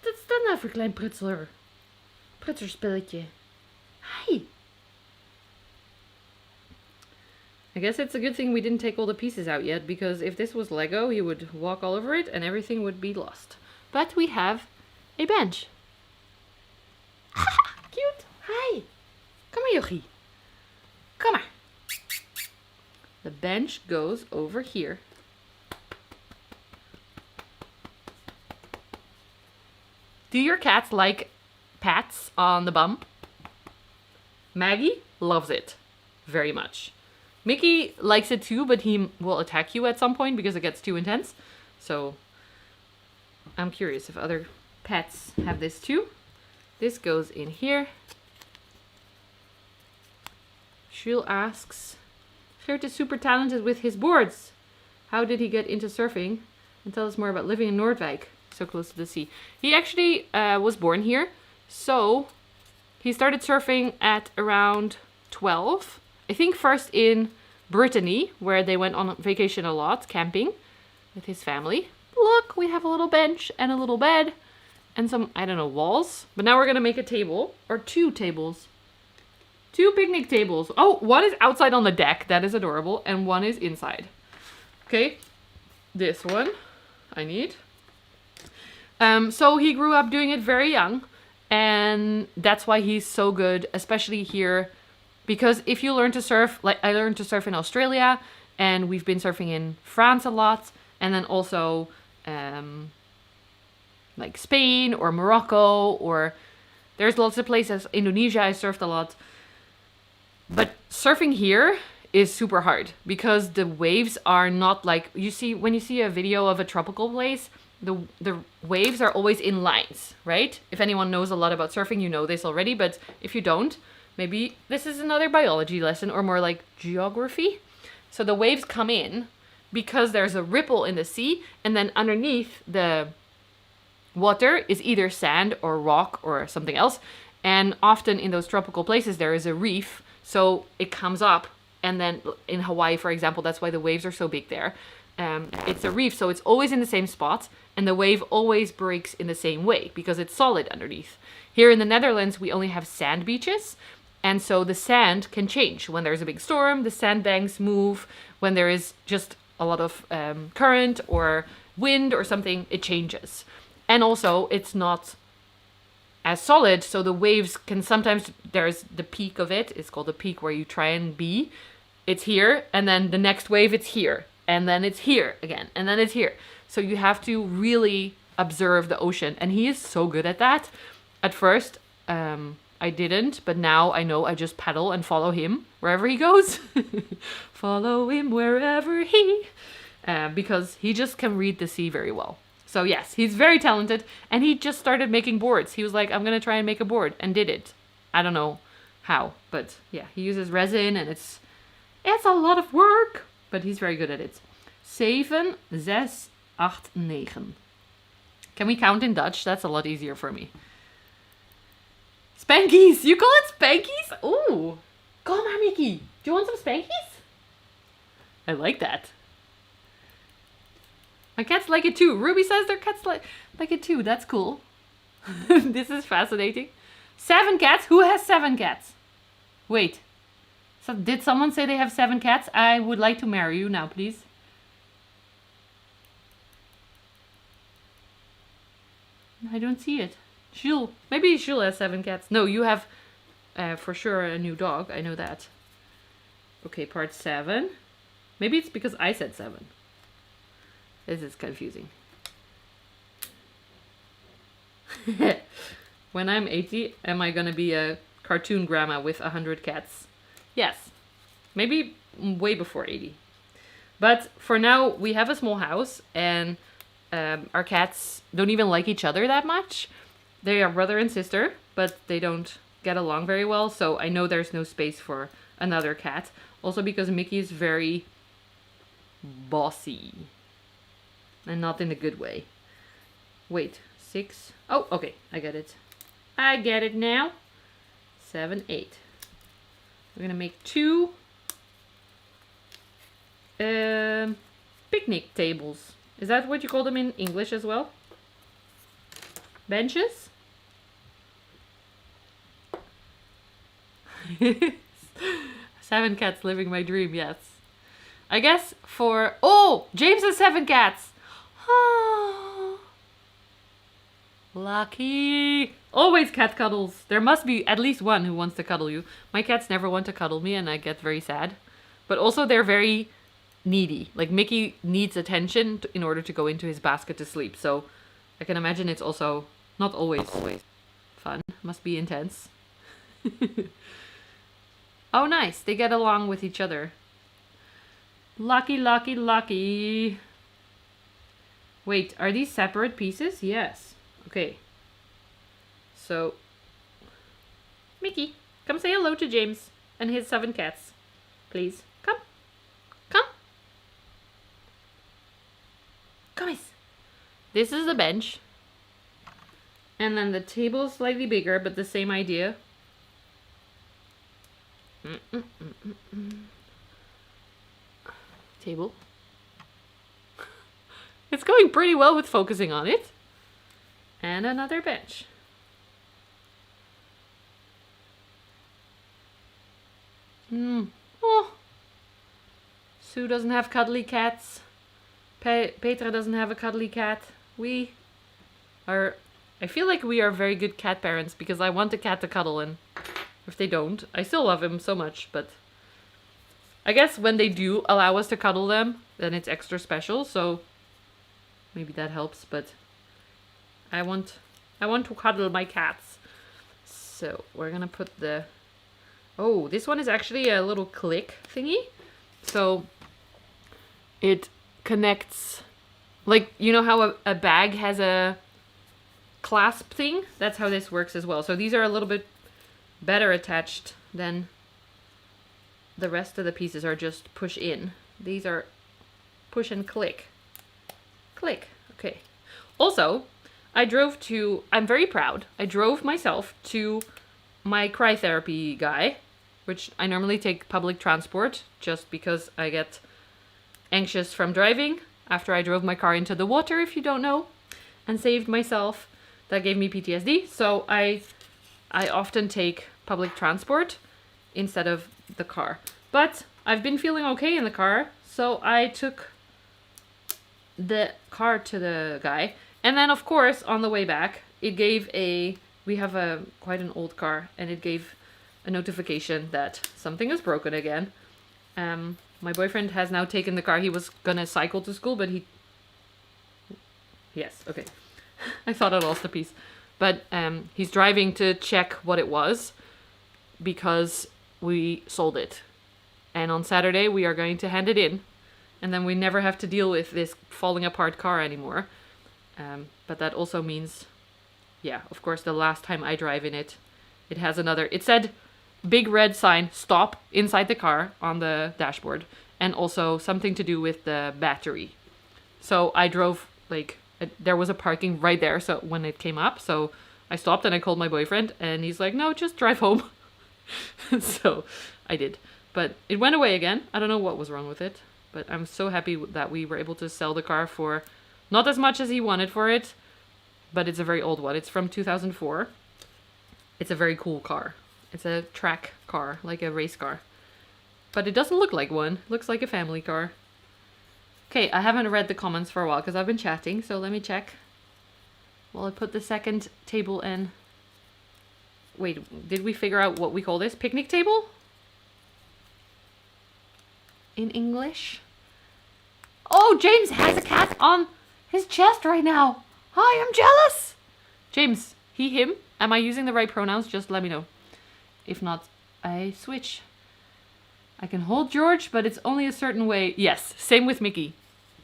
Wat is dat nou voor klein prutseler? Prutserspelletje. Hi. I guess it's a good thing we didn't take all the pieces out yet, because if this was Lego, he would walk all over it and everything would be lost. But we have a bench. Cute. Hi. Come here, Yogi. Come here. The bench goes over here. Do your cats like pats on the bum? Maggie loves it very much. Mickey likes it too, but he will attack you at some point because it gets too intense. So I'm curious if other pets have this too. This goes in here. Shriel asks, Geert is super talented with his boards. How did he get into surfing? And tell us more about living in Noordwijk, so close to the sea. He actually was born here. So he started surfing at around 12. I think first in Brittany, where they went on vacation a lot, camping with his family. Look, we have a little bench and a little bed and some, I don't know, walls. But now we're going to make a table, or 2 tables. 2 picnic tables. Oh, one is outside on the deck. That is adorable. And one is inside. Okay, this one I need. So he grew up doing it very young. And that's why he's so good, especially here. Because if you learn to surf, like I learned to surf in Australia, and we've been surfing in France a lot, and then also like Spain or Morocco, or there's lots of places. Indonesia, I surfed a lot. But surfing here is super hard because the waves are not like you see when you see a video of a tropical place. The waves are always in lines, right? If anyone knows a lot about surfing, you know this already. But if you don't, maybe this is another biology lesson or more like geography. So the waves come in because there's a ripple in the sea, and then underneath the water is either sand or rock or something else. And often in those tropical places, there is a reef. So it comes up. And then in Hawaii, for example, that's why the waves are so big there. It's a reef, so it's always in the same spot. And the wave always breaks in the same way because it's solid underneath. Here in the Netherlands, we only have sand beaches. And so the sand can change. When there's a big storm, the sandbanks move. When there is just a lot of current or wind or something, it changes. And also, it's not as solid, so the waves can sometimes, there's the peak of it, it's called the peak where you try and be. It's here, and then the next wave, it's here. And then it's here again, and then it's here. So you have to really observe the ocean. And he is so good at that. At first, I didn't, but now I know I just paddle and follow him wherever he goes. Follow him wherever he... because he just can read the sea very well. So yes, he's very talented, and he just started making boards. He was like, I'm going to try and make a board, and did it. I don't know how, but yeah, he uses resin, and it's a lot of work, but he's very good at it. 7, 6, 8, 9. Can we count in Dutch? That's a lot easier for me. Spankies! You call it spankies? Ooh! Come on, Mickey! Do you want some spankies? I like that. My cats like it too. Ruby says their cats like it too. That's cool. This is fascinating. 7 cats? Who has 7 cats? Wait. So did someone say they have 7 cats? I would like to marry you now, please. I don't see it. Maybe Jules has 7 cats. No, you have for sure a new dog. I know that. Okay, part 7. Maybe it's because I said 7. This is confusing. When I'm 80, am I gonna be a cartoon grandma with 100 cats? Yes. Maybe way before 80. But for now, we have a small house, and our cats don't even like each other that much. They are brother and sister, but they don't get along very well, so I know there's no space for another cat. Also because Mickey is very bossy. And not in a good way. Wait, 6. Oh, okay, I get it. I get it now. 7, 8. We're gonna make 2 picnic tables. Is that what you call them in English as well? Benches? 7 cats living my dream, yes. I guess for... Oh! James has 7 cats! Oh, lucky. Always cat cuddles. There must be at least one who wants to cuddle you. My cats never want to cuddle me, and I get very sad. But also they're very needy. Like Mickey needs attention in order to go into his basket to sleep. So I can imagine it's also not always fun. Must be intense. Oh, nice. They get along with each other. Lucky, lucky, lucky. Wait, are these separate pieces? Yes. Okay. So, Mickey, come say hello to James and his 7 cats. Please. Come. Come. Guys. This is the bench. And then the table is slightly bigger, but the same idea. Table. It's going pretty well with focusing on it. And another bench. Oh. Sue doesn't have cuddly cats. Petra doesn't have a cuddly cat. We are... I feel like we are very good cat parents because I want the cat to cuddle, and if they don't, I still love him so much, but I guess when they do allow us to cuddle them, then it's extra special, so maybe that helps, but I want to cuddle my cats. So we're gonna put the... Oh, this one is actually a little click thingy. So it connects, like, you know how a bag has a clasp thing? That's how this works as well. So these are a little bit better attached than the rest of the pieces are just push in. These are push and click. Click. Okay. Also, I'm very proud. I drove myself to my cryotherapy guy, which I normally take public transport just because I get anxious from driving after I drove my car into the water, if you don't know, and saved myself. That gave me PTSD. So I often take public transport instead of the car. But I've been feeling okay in the car, so I took the car to the guy. And then, of course, on the way back, it gave we have quite an old car, and it gave a notification that something is broken again. My boyfriend has now taken the car. He was gonna cycle to school, but yes, okay. I thought I lost a piece. But he's driving to check what it was because we sold it. And on Saturday, we are going to hand it in. And then we never have to deal with this falling apart car anymore. But that also means, yeah, of course, the last time I drive in it, it said big red sign, stop, inside the car on the dashboard. And also something to do with the battery. So I drove, there was a parking right there so when it came up. So I stopped and I called my boyfriend. And he's like, no, just drive home. So I did. But it went away again. I don't know what was wrong with it. But I'm so happy that we were able to sell the car for not as much as he wanted for it. But it's a very old one. It's from 2004. It's a very cool car. It's a track car, like a race car. But it doesn't look like one. It looks like a family car. Okay, I haven't read the comments for a while because I've been chatting. So let me check. Well, I put the second table in. Wait, did we figure out what we call this? Picnic table? In English? Oh, James has a cat on his chest right now. Hi, I'm jealous. James, he, him. Am I using the right pronouns? Just let me know. If not, I switch. I can hold George, but it's only a certain way. Yes, same with Mickey.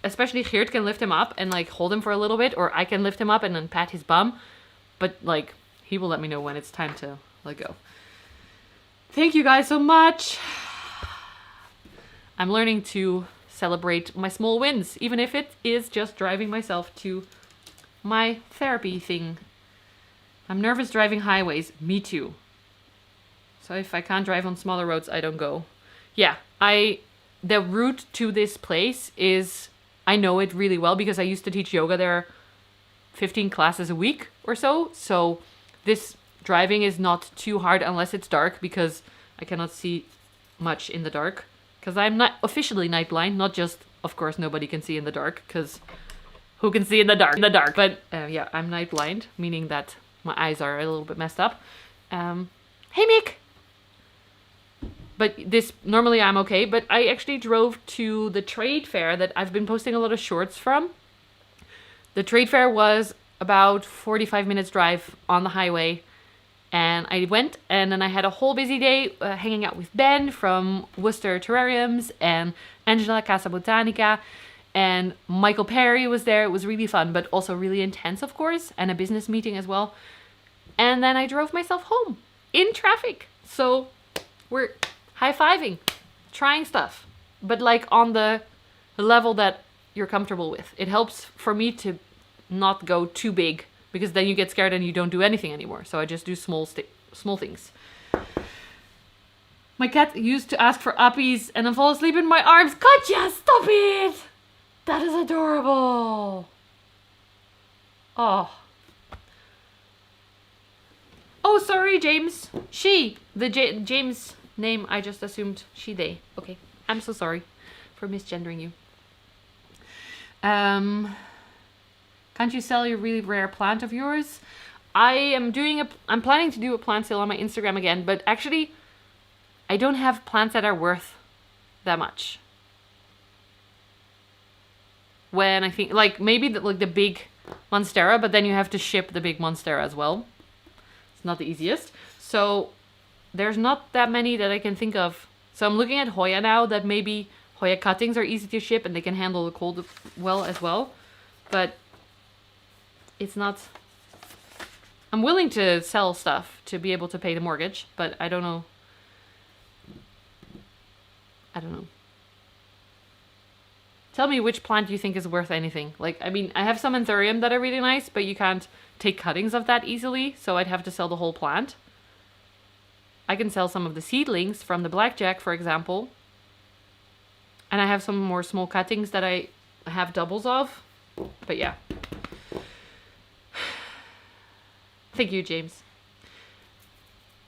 Especially Geert can lift him up and hold him for a little bit, or I can lift him up and then pat his bum. But he will let me know when it's time to let go. Thank you guys so much. I'm learning to celebrate my small wins, even if it is just driving myself to my therapy thing. I'm nervous driving highways. Me too. So if I can't drive on smaller roads, I don't go. Yeah, the route to this place I know it really well because I used to teach yoga there 15 classes a week or so. So this driving is not too hard unless it's dark because I cannot see much in the dark. Because I'm not officially night blind, not just, of course, nobody can see in the dark because who can see in the dark? But yeah, I'm night blind, meaning that my eyes are a little bit messed up. Hey, Mick! But normally I'm okay, but I actually drove to the trade fair that I've been posting a lot of shorts from. The trade fair was about 45 minutes drive on the highway. And I went, and then I had a whole busy day hanging out with Ben from Worcester Terrariums and Angela Casa Botanica. And Michael Perry was there. It was really fun, but also really intense, of course, and a business meeting as well. And then I drove myself home in traffic. So we're high-fiving, trying stuff, but on the level that you're comfortable with. It helps for me to not go too big because then you get scared and you don't do anything anymore. So I just do small things. My cat used to ask for uppies and then fall asleep in my arms. Katja, stop it! That is adorable. Oh. Oh, sorry, James. James name, I just assumed she, they. Okay, I'm so sorry for misgendering you. Can't you sell your really rare plant of yours? I'm planning to do a plant sale on my Instagram again, but actually, I don't have plants that are worth that much. When I think, maybe the big Monstera, but then you have to ship the big Monstera as well. It's not the easiest. So there's not that many that I can think of. So I'm looking at Hoya now, that maybe Hoya cuttings are easy to ship and they can handle the cold well as well. But it's not... I'm willing to sell stuff to be able to pay the mortgage, but I don't know. Tell me which plant you think is worth anything. Like, I mean, I have some anthurium that are really nice, but you can't take cuttings of that easily, so I'd have to sell the whole plant. I can sell some of the seedlings from the blackjack, for example. And I have some more small cuttings that I have doubles of. But yeah. Thank you, James.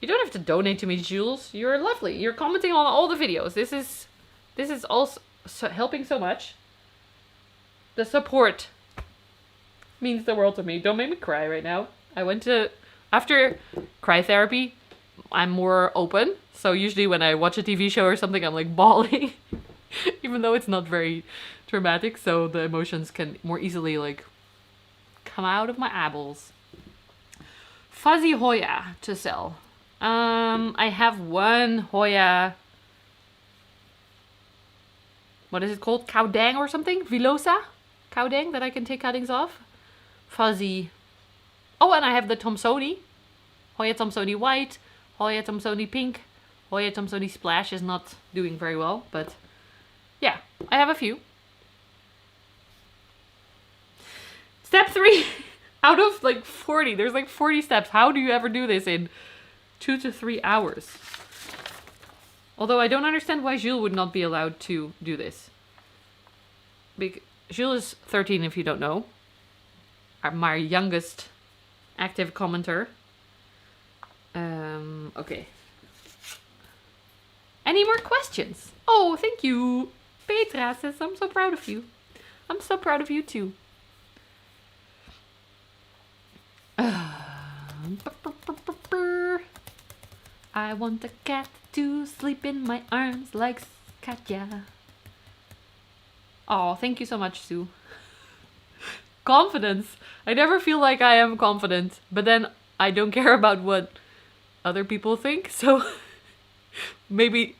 You don't have to donate to me, Jules. You're lovely. You're commenting on all the videos. This is also helping so much. The support means the world to me. Don't make me cry right now. After cry therapy, I'm more open. So usually when I watch a TV show or something, I'm like bawling. Even though it's not very dramatic, so the emotions can more easily like come out of my eyeballs. Fuzzy Hoya to sell. I have one Hoya. What is it called? Cowdang or something? Villosa? Cowdang that I can take cuttings off. Fuzzy. Oh, and I have the Thomsoni. Hoya Thomsoni White. Hoya Thomsoni Pink. Hoya Thomsoni Splash is not doing very well, but yeah, I have a few. Step 3. Out of like 40. There's like 40 steps. How do you ever do this in 2 to 3 hours? Although I don't understand why Jules would not be allowed to do this. Jules is 13 if you don't know. My youngest active commenter. Okay. Any more questions? Oh, thank you. Petra says, I'm so proud of you. I'm so proud of you too. I want a cat to sleep in my arms like Katja. Oh, thank you so much, Sue. Confidence. I never feel like I am confident, but then I don't care about what other people think. So maybe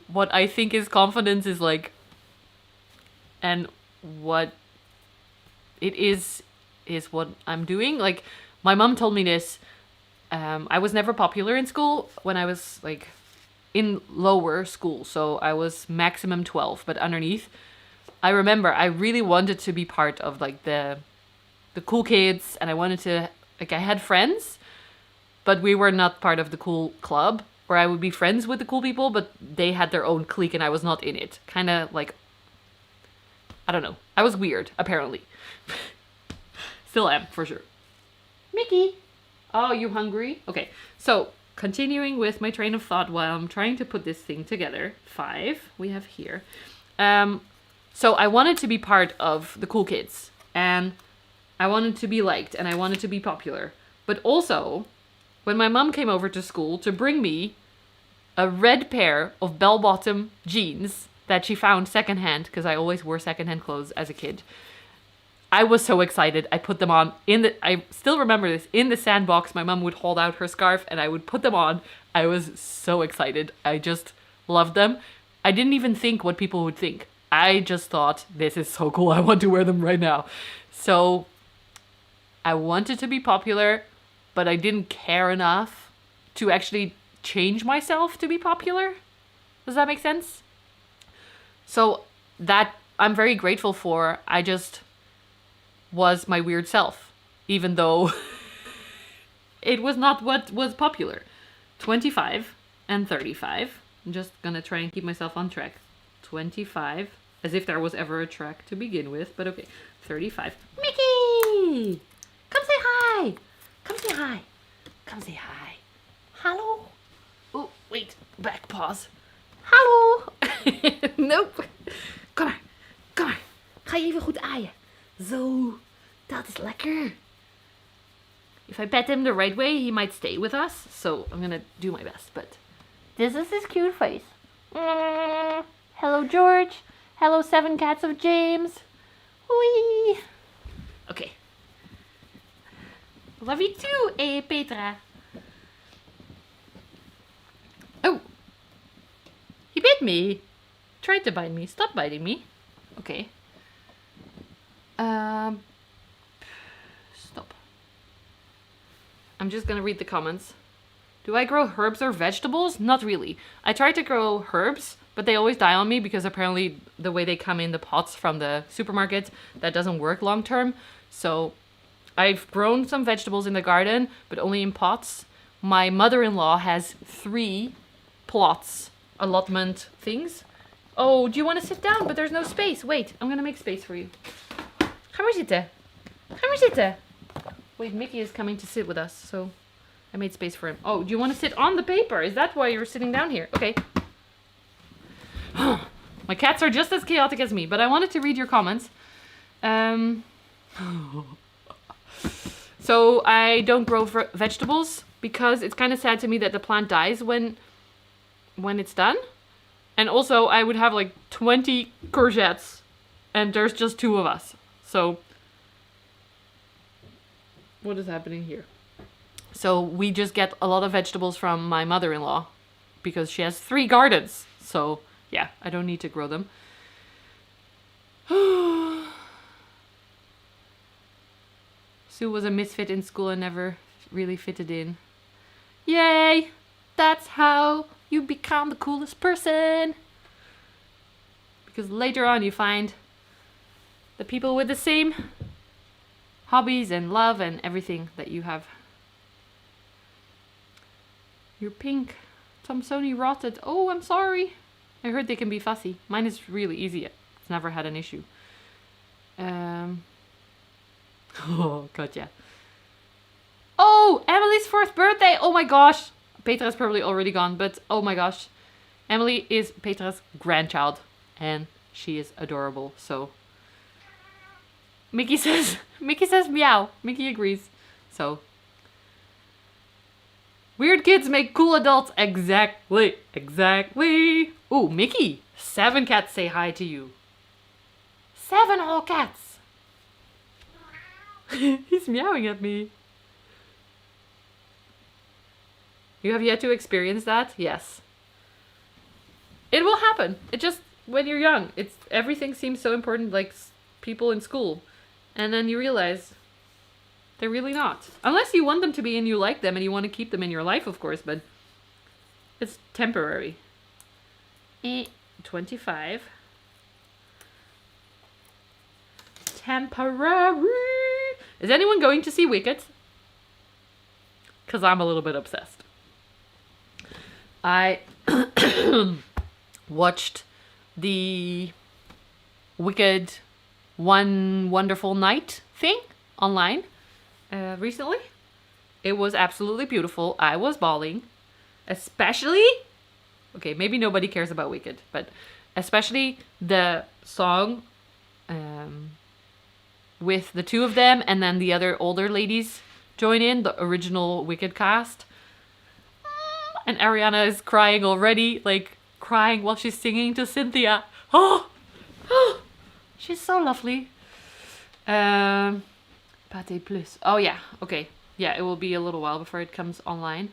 what I think is confidence is like, and what it is what I'm doing. Like, my mom told me this. I was never popular in school when I was like in lower school. So I was maximum 12, but underneath, I remember I really wanted to be part of like the cool kids, and I wanted to, like, I had friends, but we were not part of the cool club, where I would be friends with the cool people, but they had their own clique and I was not in it. Kind of like, I don't know. I was weird, apparently. Still am, for sure. Mickey! Oh, you hungry? Okay, so continuing with my train of thought while I'm trying to put this thing together. 5 we have here. So I wanted to be part of the cool kids, and I wanted to be liked, and I wanted to be popular. But also, when my mom came over to school to bring me a red pair of bell-bottom jeans that she found secondhand, because I always wore secondhand clothes as a kid, I was so excited. I put them on I still remember this, in the sandbox. My mom would hold out her scarf and I would put them on. I was so excited. I just loved them. I didn't even think what people would think. I just thought, this is so cool. I want to wear them right now. So I wanted to be popular, but I didn't care enough to actually change myself to be popular. Does that make sense? So that I'm very grateful for. I just was my weird self, even though it was not what was popular. 25 and 35. I'm just gonna try and keep myself on track. 25, as if there was ever a track to begin with, but okay. 35. Mickey! Come say hi! Come say hi! Come say hi. Hallo? Oh, wait. Back pause. Hallo! Nope. Kom maar. Kom maar. Ga je even goed aaien. Zo. Dat is lekker. If I pet him the right way, he might stay with us. So I'm gonna do my best, but this is his cute face. Hello, George. Hello, 7 cats of James. Whee! Okay. Love you too, Petra. Oh. He bit me. Tried to bite me. Stop biting me. Okay. Stop. I'm just gonna read the comments. Do I grow herbs or vegetables? Not really. I tried to grow herbs, but they always die on me because apparently the way they come in the pots from the supermarket, that doesn't work long term. So I've grown some vegetables in the garden, but only in pots. My mother-in-law has 3 plots, allotment things. Oh, do you want to sit down? But there's no space. Wait, I'm going to make space for you. Ga maar zitten. Ga maar zitten. Wait, Mickey is coming to sit with us, so I made space for him. Oh, do you want to sit on the paper? Is that why you're sitting down here? Okay. My cats are just as chaotic as me, but I wanted to read your comments. So I don't grow vegetables because it's kind of sad to me that the plant dies when it's done. And also I would have like 20 courgettes and there's just 2 of us. So what is happening here? So we just get a lot of vegetables from my mother-in-law because she has 3 gardens. So yeah, I don't need to grow them. Sue was a misfit in school and never really fitted in. Yay! That's how you become the coolest person. Because later on you find the people with the same hobbies and love and everything that you have. You're pink. Thompsoni rotted. Oh, I'm sorry. I heard they can be fussy. Mine is really easy. It's never had an issue. Oh, gotcha. Oh, Emily's 4th birthday. Oh my gosh. Petra's probably already gone, but oh my gosh. Emily is Petra's grandchild and she is adorable. So Mickey says meow. Mickey agrees. So weird kids make cool adults. Exactly. Exactly. Ooh, Mickey. 7 cats say hi to you. 7 whole cats. He's meowing at me. You have yet to experience that? Yes. It will happen. It just, when you're young, everything seems so important, like people in school. And then you realize they're really not. Unless you want them to be and you like them and you want to keep them in your life, of course, but it's temporary. 25. Temporary. Is anyone going to see Wicked? Because I'm a little bit obsessed. I watched the Wicked One Wonderful Night thing online recently. It was absolutely beautiful. I was bawling. Especially, okay, maybe nobody cares about Wicked, but especially the song with the 2 of them and then the other older ladies join in, the original Wicked cast. And Ariana is crying already, like crying while she's singing to Cynthia. Oh, she's so lovely. Pâté Plus. Oh yeah, okay. Yeah, it will be a little while before it comes online.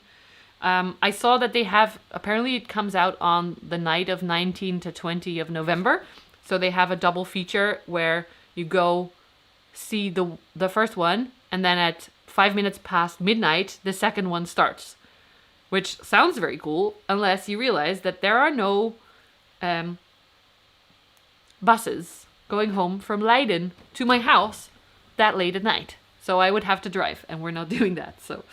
I saw that they have, apparently it comes out on the night of 19 to 20 of November. So they have a double feature where you go see the first one and then at 5 minutes past midnight, the second one starts. Which sounds very cool, unless you realize that there are no buses going home from Leiden to my house that late at night. So I would have to drive, and we're not doing that. So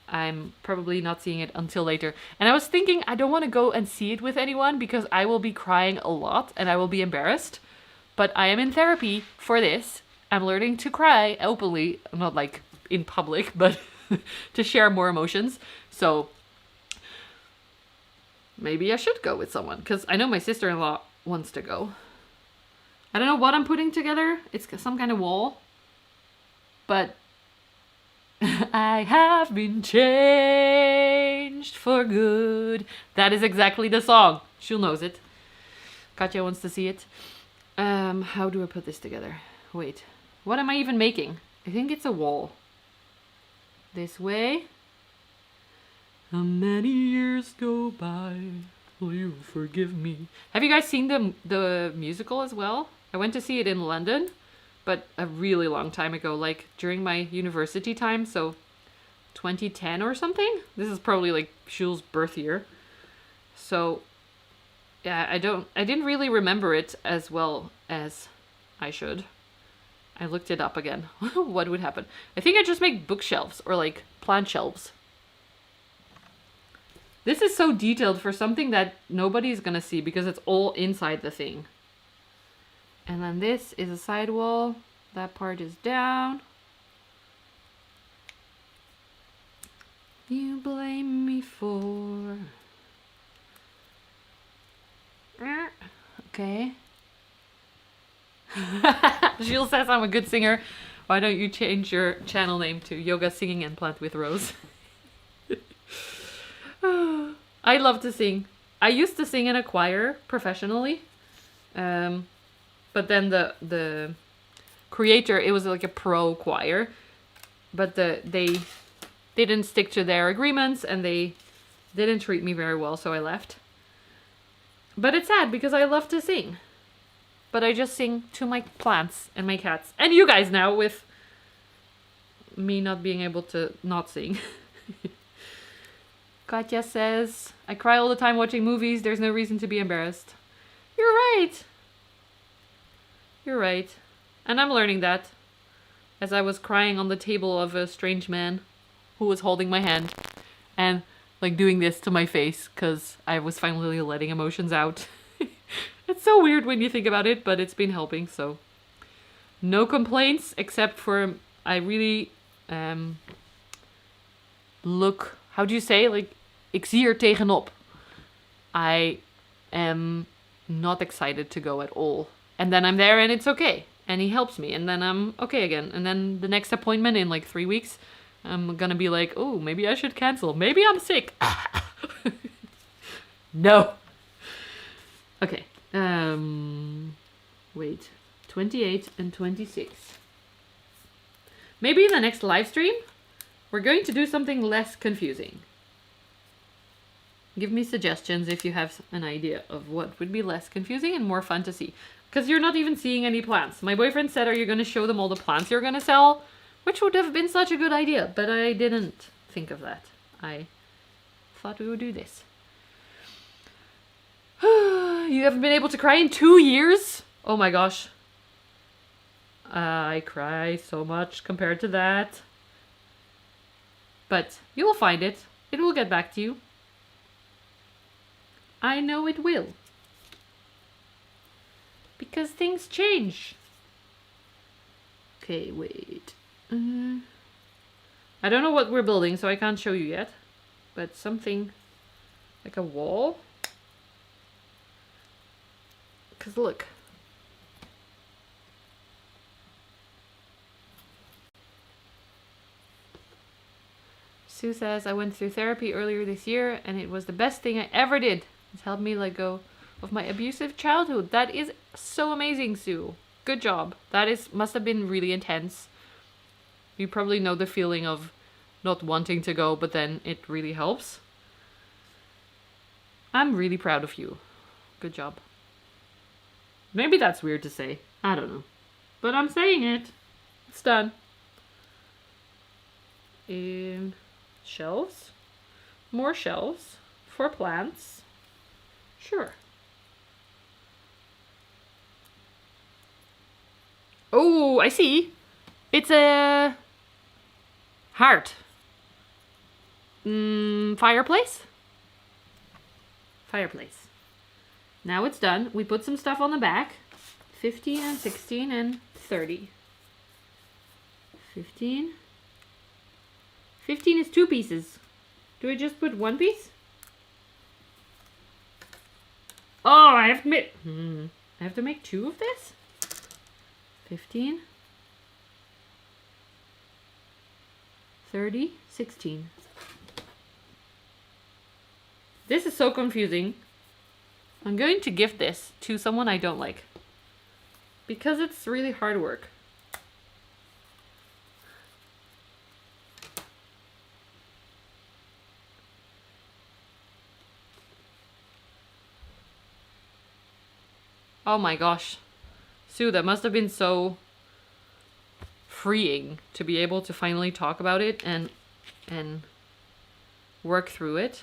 I'm probably not seeing it until later. And I was thinking I don't want to go and see it with anyone because I will be crying a lot and I will be embarrassed. But I am in therapy for this. I'm learning to cry openly, not like in public, but to share more emotions. So maybe I should go with someone because I know my sister-in-law wants to go. I don't know what I'm putting together. It's some kind of wall. But I have been changed for good. That is exactly the song. She knows it. Katja wants to see it. How do I put this together? Wait. What am I even making? I think it's a wall. This way. How many years go by? Will you forgive me? Have you guys seen the musical as well? I went to see it in London, but a really long time ago, like during my university time, so 2010 or something. This is probably like Jules' birth year. So Yeah, I didn't really remember it as well as I should. I looked it up again. What would happen? I think I just make bookshelves or like plant shelves. This is so detailed for something that nobody's gonna see because it's all inside the thing. And then this is a sidewall. That part is down. You blame me for... Okay. Gilles says I'm a good singer. Why don't you change your channel name to Yoga Singing and Plant with Rose? I love to sing. I used to sing in a choir professionally. But then the creator, it was like a pro choir. But they didn't stick to their agreements and they didn't treat me very well, so I left. But it's sad because I love to sing. But I just sing to my plants and my cats. And you guys now with me not being able to not sing. Katya says, I cry all the time watching movies. There's no reason to be embarrassed. You're right. You're right. And I'm learning that. As I was crying on the table of a strange man who was holding my hand. And like doing this to my face because I was finally letting emotions out. It's so weird when you think about it, but it's been helping, so. No complaints except for I really look, how do you say, like, ik zie er tegenop. I am not excited to go at all. And then I'm there and it's okay. And he helps me and then I'm okay again. And then the next appointment in like 3 weeks, I'm gonna be like, oh, maybe I should cancel. Maybe I'm sick. No. Okay. Wait. 28 and 26. Maybe in the next live stream, we're going to do something less confusing. Give me suggestions if you have an idea of what would be less confusing and more fun to see. Because you're not even seeing any plants. My boyfriend said, are you going to show them all the plants you're going to sell? Which would have been such a good idea, but I didn't think of that. I thought we would do this. You haven't been able to cry in 2 years? Oh my gosh. I cry so much compared to that. But you will find it. It will get back to you. I know it will. Because things change. Okay, wait. I don't know what we're building, so I can't show you yet. But something like a wall. Because look. Sue says, I went through therapy earlier this year and it was the best thing I ever did. It's helped me let go of my abusive childhood. That is so amazing, Sue. Good job. That must have been really intense. You probably know the feeling of not wanting to go, but then it really helps. I'm really proud of you. Good job. Maybe that's weird to say. I don't know. But I'm saying it. It's done. Shelves. More shelves. For plants. Sure. Oh, I see. It's a heart. Fireplace? Fireplace. Now it's done. We put some stuff on the back. 15 and 16 and 30. 15. 15 is 2 pieces. Do I just put 1 piece? Oh, I have to make... I have to make 2 of this? 15. 30. 16. This is so confusing. I'm going to gift this to someone I don't like. Because it's really hard work. Oh my gosh. Sue, that must have been so freeing to be able to finally talk about it and work through it.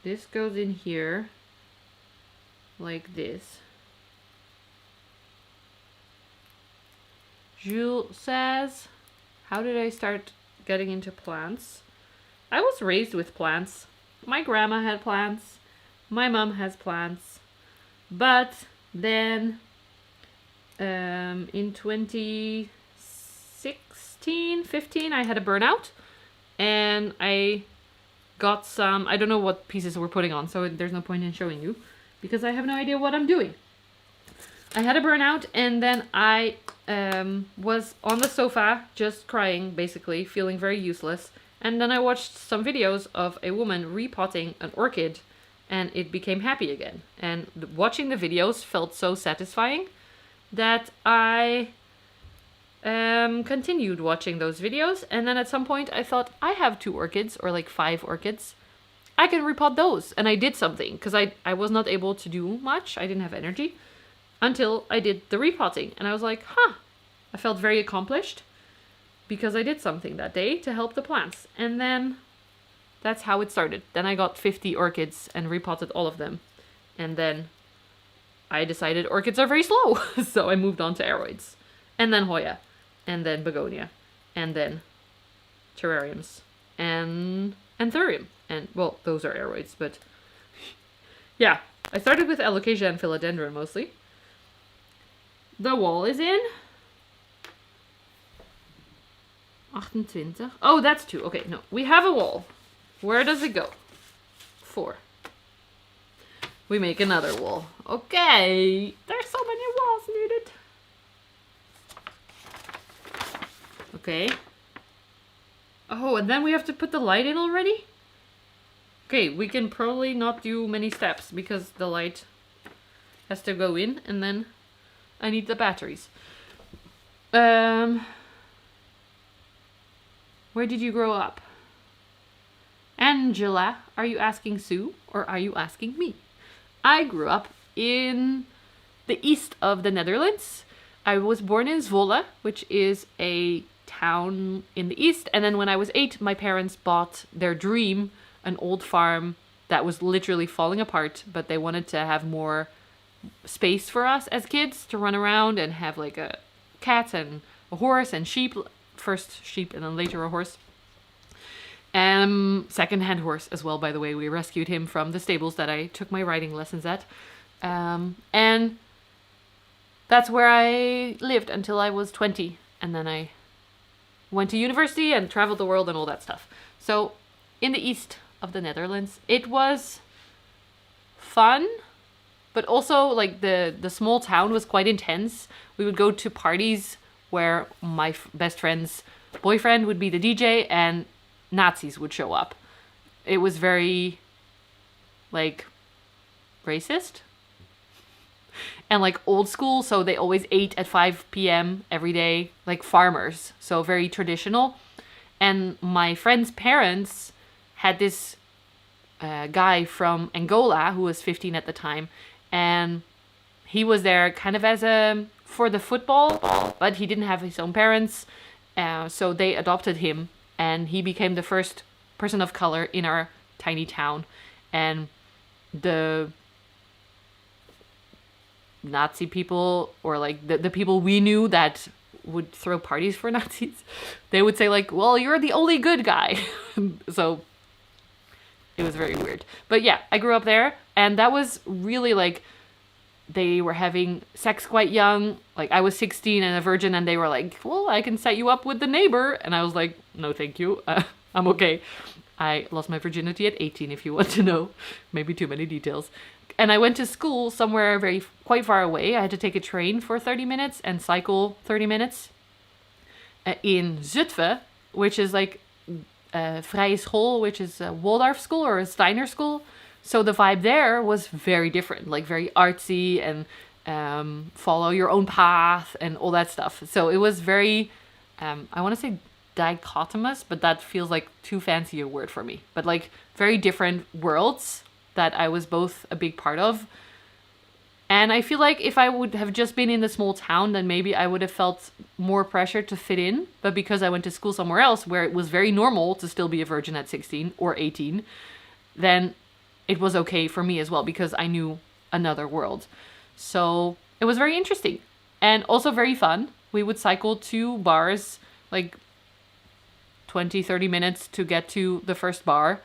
This goes in here like this. Jules says, how did I start getting into plants? I was raised with plants. My grandma had plants. My mom has plants. But then in 2016, 15, I had a burnout. And I got some, I don't know what pieces we're putting on, so there's no point in showing you. Because I have no idea what I'm doing. I had a burnout and then I was on the sofa just crying, basically, feeling very useless. And then I watched some videos of a woman repotting an orchid and it became happy again. And watching the videos felt so satisfying that I continued watching those videos. And then at some point I thought, I have 2 orchids or like 5 orchids. I can repot those. And I did something because I was not able to do much. I didn't have energy until I did the repotting. And I was like, huh, I felt very accomplished because I did something that day to help the plants. And then that's how it started. Then I got 50 orchids and repotted all of them. And then I decided orchids are very slow. So I moved on to aroids. And then Hoya. And then begonia. And then terrariums. And anthurium. And, well, those are aroids, but yeah. I started with alocasia and philodendron mostly. The wall is in 28. Oh, that's 2. Okay, no. We have a wall. Where does it go? 4. We make another wall. Okay. There's so many walls needed. Okay. Oh, and then we have to put the light in already? Okay, we can probably not do many steps because the light has to go in and then I need the batteries. Where did you grow up? Angela, are you asking Sue or are you asking me? I grew up in the east of the Netherlands. I was born in Zwolle, which is a town in the east. And then when I was 8, my parents bought their dream, an old farm that was literally falling apart, but they wanted to have more space for us as kids to run around and have like a cat and a horse and sheep. First sheep and then later a horse. Second-hand horse as well, by the way. We rescued him from the stables that I took my riding lessons at. And that's where I lived until I was 20. And then I went to university and traveled the world and all that stuff. So in the east of the Netherlands, it was fun, but also like the small town was quite intense. We would go to parties where my best friend's boyfriend would be the DJ and Nazis would show up. It was very like racist and like old school, so they always ate at 5 p.m. every day, like farmers, so very traditional. And my friend's parents had this guy from Angola who was 15 at the time, and he was there kind of as for the football, but he didn't have his own parents, so they adopted him, and he became the first person of color in our tiny town. And the Nazi people, or like the people we knew that would throw parties for Nazis, they would say like, well, you're the only good guy. So it was very weird. But yeah, I grew up there, and that was really like, they were having sex quite young. Like I was 16 and a virgin, and they were like, well, I can set you up with the neighbor. And I was like, no, thank you. I'm okay. I lost my virginity at 18, if you want to know. Maybe too many details. And I went to school somewhere quite far away. I had to take a train for 30 minutes and cycle 30 minutes in Zutphen, which is like Vrije School, which is a Waldorf school or a Steiner school. So the vibe there was very different, like very artsy and follow your own path and all that stuff. So it was very, I want to say dichotomous, but that feels like too fancy a word for me. But like very different worlds that I was both a big part of. And I feel like if I would have just been in the small town, then maybe I would have felt more pressure to fit in. But because I went to school somewhere else where it was very normal to still be a virgin at 16 or 18, then it was okay for me as well because I knew another world. So it was very interesting and also very fun. We would cycle to bars like 20, 30 minutes to get to the first bar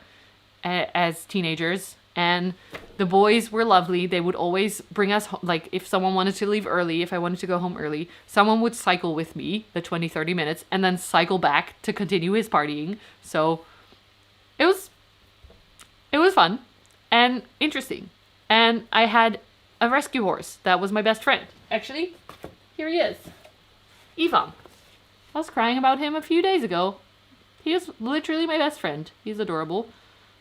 as teenagers. And the boys were lovely. They would always bring us, like if someone wanted to leave early, if I wanted to go home early, someone would cycle with me the 20, 30 minutes and then cycle back to continue his partying. So it was fun and interesting. And I had a rescue horse that was my best friend. Actually, here he is. Ivan. I was crying about him a few days ago. He is literally my best friend. He's adorable.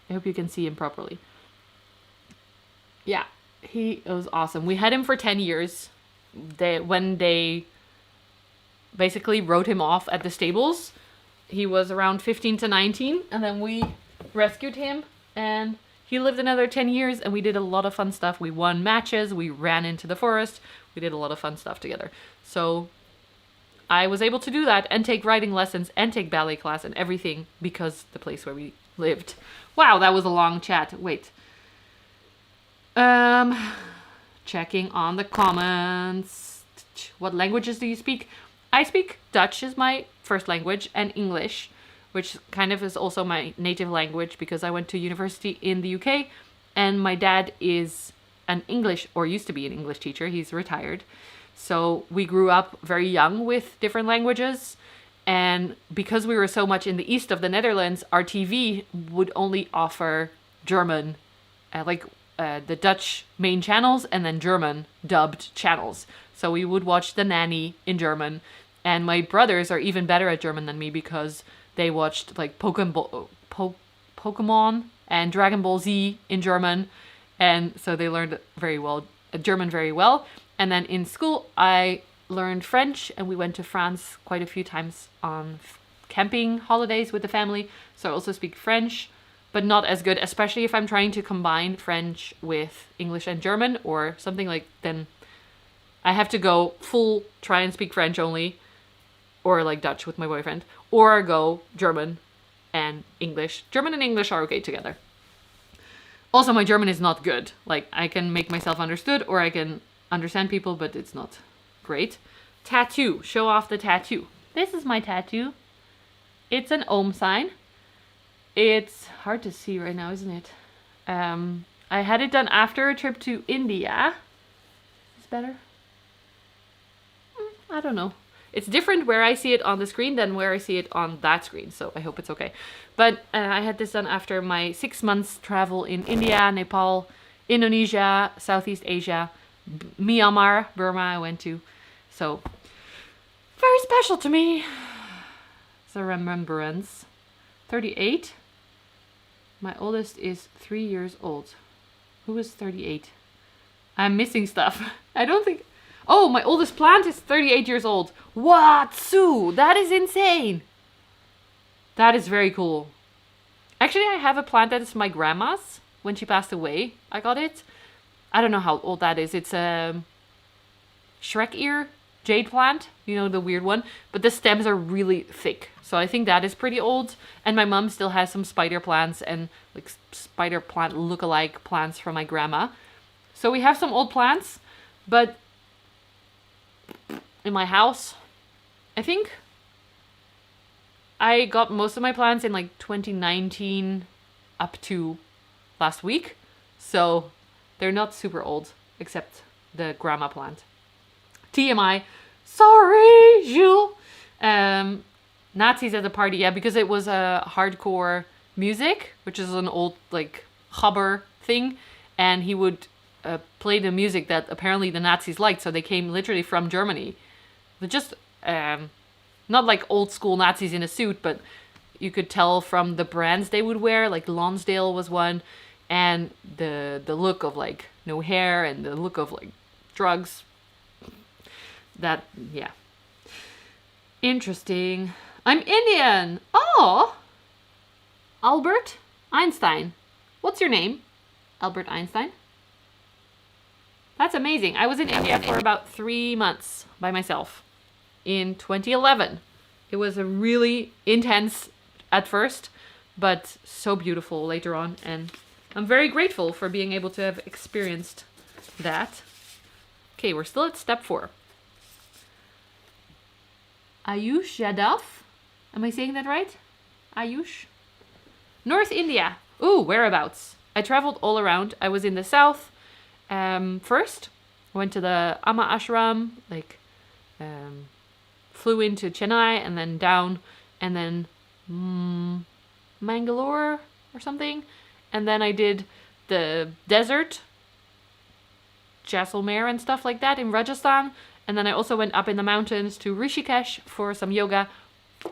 I hope you can see him properly. Yeah, it was awesome. We had him for 10 years. When they basically wrote him off at the stables, he was around 15 to 19, and then we rescued him, and he lived another 10 years, and we did a lot of fun stuff. We won matches, we ran into the forest, we did a lot of fun stuff together. So I was able to do that and take riding lessons and take ballet class and everything because the place where we lived. Wow, that was a long chat. Wait. Checking on the comments. What languages do you speak? I speak Dutch is my first language and English, which kind of is also my native language because I went to university in the UK and my dad is an English, or used to be an English teacher. He's retired. So we grew up very young with different languages. And because we were so much in the east of the Netherlands, our TV would only offer German, the Dutch main channels and then German dubbed channels. So we would watch The Nanny in German. And my brothers are even better at German than me because they watched like Pokemon and Dragon Ball Z in German. And so they learned German very well. And then in school, I learned French and we went to France quite a few times on camping holidays with the family. So I also speak French, but not as good, especially if I'm trying to combine French with English and German or something like, then I have to go full try and speak French only, or like Dutch with my boyfriend, or go German and English. German and English are okay together. Also, my German is not good. Like I can make myself understood or I can understand people, but it's not great. Tattoo. Show off the tattoo. This is my tattoo. It's an Ohm sign. It's hard to see right now, isn't it? I had it done after a trip to India. Is better? I don't know. It's different where I see it on the screen than where I see it on that screen, so I hope it's okay. But I had this done after my 6 months travel in India, Nepal, Indonesia, Southeast Asia, Myanmar, Burma I went to. So, very special to me. It's a remembrance. 38. My oldest is 3 years old. Who is 38? I'm missing stuff. I don't think... Oh, my oldest plant is 38 years old. What? Sue, that is insane. That is very cool. Actually, I have a plant that is my grandma's. When she passed away, I got it. I don't know how old that is. It's a Shrek ear jade plant. You know, the weird one. But the stems are really thick. So I think that is pretty old. And my mom still has some spider plants and like spider plant look-alike plants from my grandma. So we have some old plants. But in my house, I think I got most of my plants in like 2019 up to last week. So they're not super old, except the grandma plant. TMI. Sorry, Jules. Nazis at the party, yeah, because it was a hardcore music, which is an old like gabber thing, and he would play the music that apparently the Nazis liked, so they came literally from Germany. But just not like old school Nazis in a suit, but you could tell from the brands they would wear, like Lonsdale was one, and the look of like no hair and the look of like drugs. That, yeah. Interesting. I'm Indian. Oh! Albert Einstein. What's your name? Albert Einstein. That's amazing. I was in India for about 3 months by myself in 2011. It was a really intense at first, but so beautiful later on. And I'm very grateful for being able to have experienced that. Okay, we're still at step 4. Ayush Yadav. Am I saying that right? Ayush? North India. Ooh, whereabouts? I traveled all around. I was in the south first. I went to the Amma Ashram, flew into Chennai and then down, and then Mangalore or something. And then I did the desert, Jaisalmer and stuff like that in Rajasthan. And then I also went up in the mountains to Rishikesh for some yoga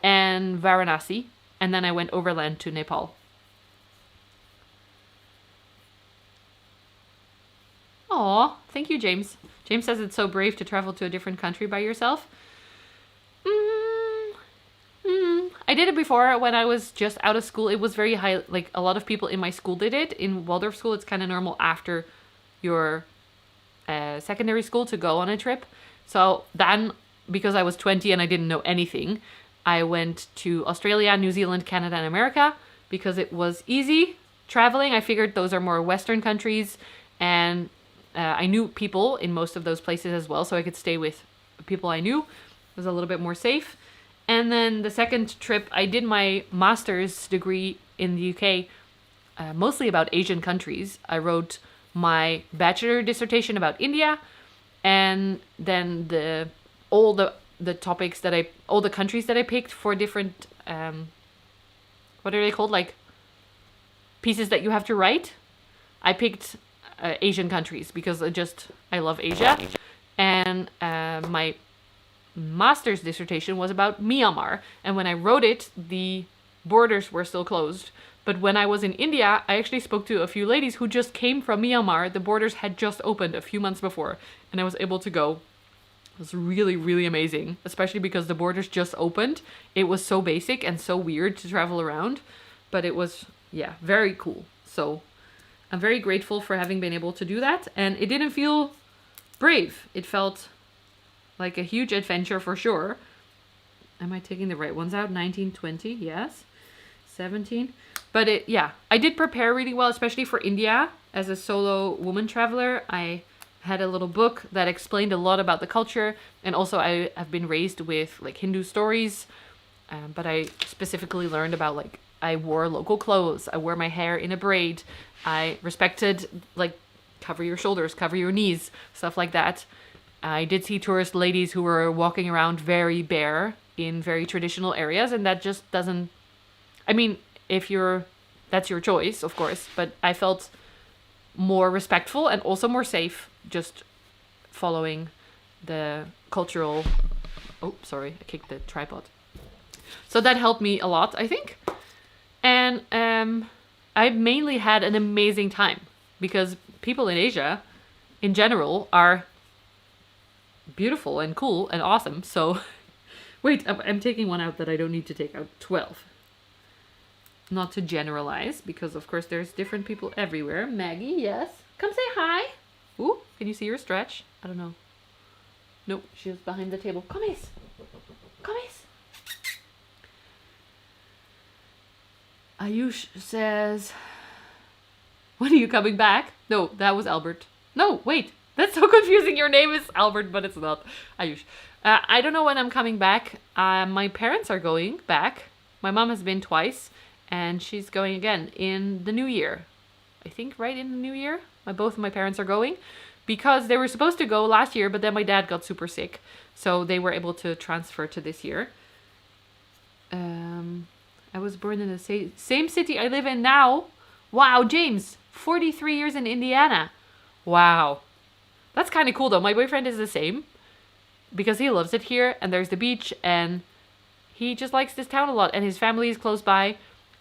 and Varanasi. And then I went overland to Nepal. Aw, thank you, James. James says it's so brave to travel to a different country by yourself. I did it before when I was just out of school. It was very high, like a lot of people in my school did it. In Waldorf school, it's kind of normal after your secondary school to go on a trip. So then, because I was 20 and I didn't know anything, I went to Australia, New Zealand, Canada, and America because it was easy traveling. I figured those are more Western countries, and I knew people in most of those places as well, so I could stay with people I knew. It was a little bit more safe. And then the second trip, I did my master's degree in the UK, mostly about Asian countries. I wrote my bachelor dissertation about India, and then all the countries that I picked for different what are they called, like pieces that you have to write. I picked Asian countries because I love Asia, and my master's dissertation was about Myanmar, and when I wrote it, the borders were still closed. But when I was in India, I actually spoke to a few ladies who just came from Myanmar. The borders had just opened a few months before, and I was able to go. It was really, really amazing, especially because the borders just opened. It was so basic and so weird to travel around, but it was, yeah, very cool. So I'm very grateful for having been able to do that, and it didn't feel brave. It felt like a huge adventure for sure. Am I taking the right ones out? 19, 20, yes. 17. But I did prepare really well, especially for India. As a solo woman traveler, I had a little book that explained a lot about the culture. And also I have been raised with like Hindu stories. But I specifically learned about like, I wore local clothes. I wore my hair in a braid. I respected like cover your shoulders, cover your knees, stuff like that. I did see tourist ladies who were walking around very bare in very traditional areas, and that just doesn't, I mean, that's your choice, of course, but I felt more respectful and also more safe just following the cultural, oh, sorry, I kicked the tripod. So that helped me a lot, I think. And I mainly had an amazing time because people in Asia in general are beautiful and cool and awesome. So wait, I'm taking one out that I don't need to take out. 12. Not to generalize, because of course there's different people everywhere. Maggie, yes. Come say hi. Ooh, can you see her stretch? I don't know. Nope, she's behind the table. Come here. Come here. Ayush says, when are you coming back? No, that was Albert. No, wait. That's so confusing. Your name is Albert, but it's not. Ayush. I don't know when I'm coming back. My parents are going back. My mom has been twice, and she's going again in the new year. I think right in the new year. Both of my parents are going because they were supposed to go last year, but then my dad got super sick. So they were able to transfer to this year. I was born in the same city I live in now. Wow, James. 43 years in Indiana. Wow. That's kind of cool though. My boyfriend is the same because he loves it here, and there's the beach, and he just likes this town a lot, and his family is close by.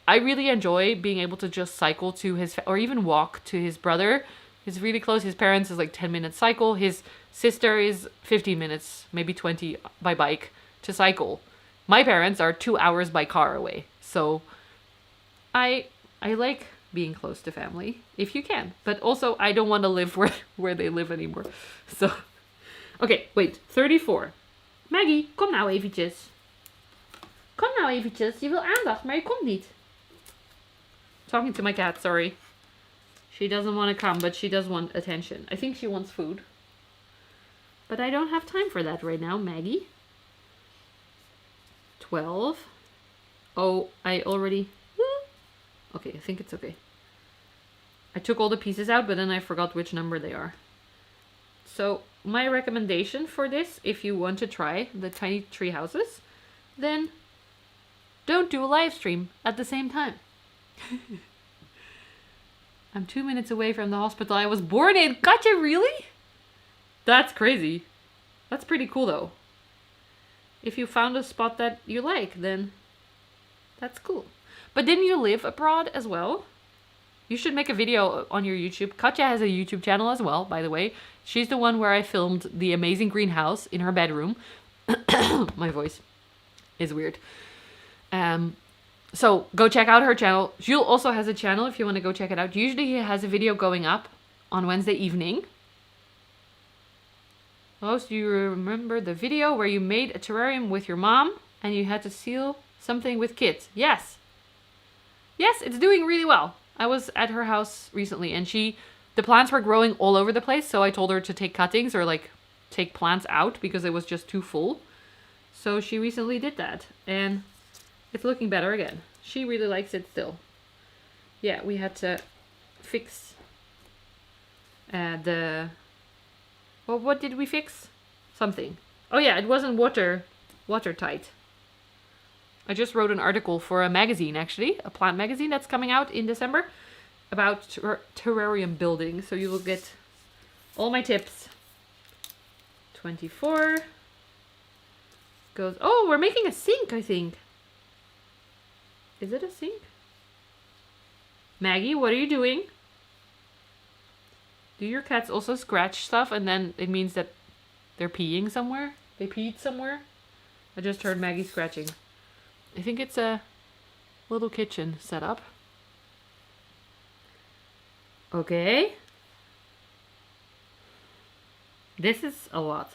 I really enjoy being able to just cycle to his, or even walk to his brother. He's really close. His parents is like 10-minute cycle. His sister is 15 minutes, maybe 20 by bike to cycle. My parents are 2 hours by car away. So I like being close to family if you can, but also I don't want to live where they live anymore. So, okay, wait, 34. Maggie, kom nou eventjes. Kom nou eventjes, je wil aandacht, maar je komt niet. Talking to my cat, sorry. She doesn't want to come, but she does want attention. I think she wants food. But I don't have time for that right now, Maggie. 12. Oh, I already... Okay, I think it's okay. I took all the pieces out, but then I forgot which number they are. So, my recommendation for this, if you want to try the tiny tree houses, then don't do a live stream at the same time. I'm 2 minutes away from the hospital I was born in. Gotcha, really? That's crazy. That's pretty cool, though. If you found a spot that you like, then that's cool. But didn't you live abroad as well? You should make a video on your YouTube. Katja has a YouTube channel as well, by the way. She's the one where I filmed the amazing greenhouse in her bedroom. My voice is weird. So go check out her channel. Jules also has a channel if you want to go check it out. Usually he has a video going up on Wednesday evening. Roos, do you remember the video where you made a terrarium with your mom and you had to seal something with kids? Yes. Yes, it's doing really well. I was at her house recently and the plants were growing all over the place. So I told her to take cuttings or like take plants out because it was just too full. So she recently did that and it's looking better again. She really likes it still. Yeah, we had to fix well, what did we fix? Something. Oh yeah, it wasn't watertight. I just wrote an article for a magazine, actually, a plant magazine that's coming out in December about terrarium building. So you will get all my tips. 24 goes. Oh, we're making a sink, I think. Is it a sink? Maggie, what are you doing? Do your cats also scratch stuff and then it means that they're peeing somewhere? They peed somewhere? I just heard Maggie scratching. I think it's a little kitchen setup. Okay. This is a lot.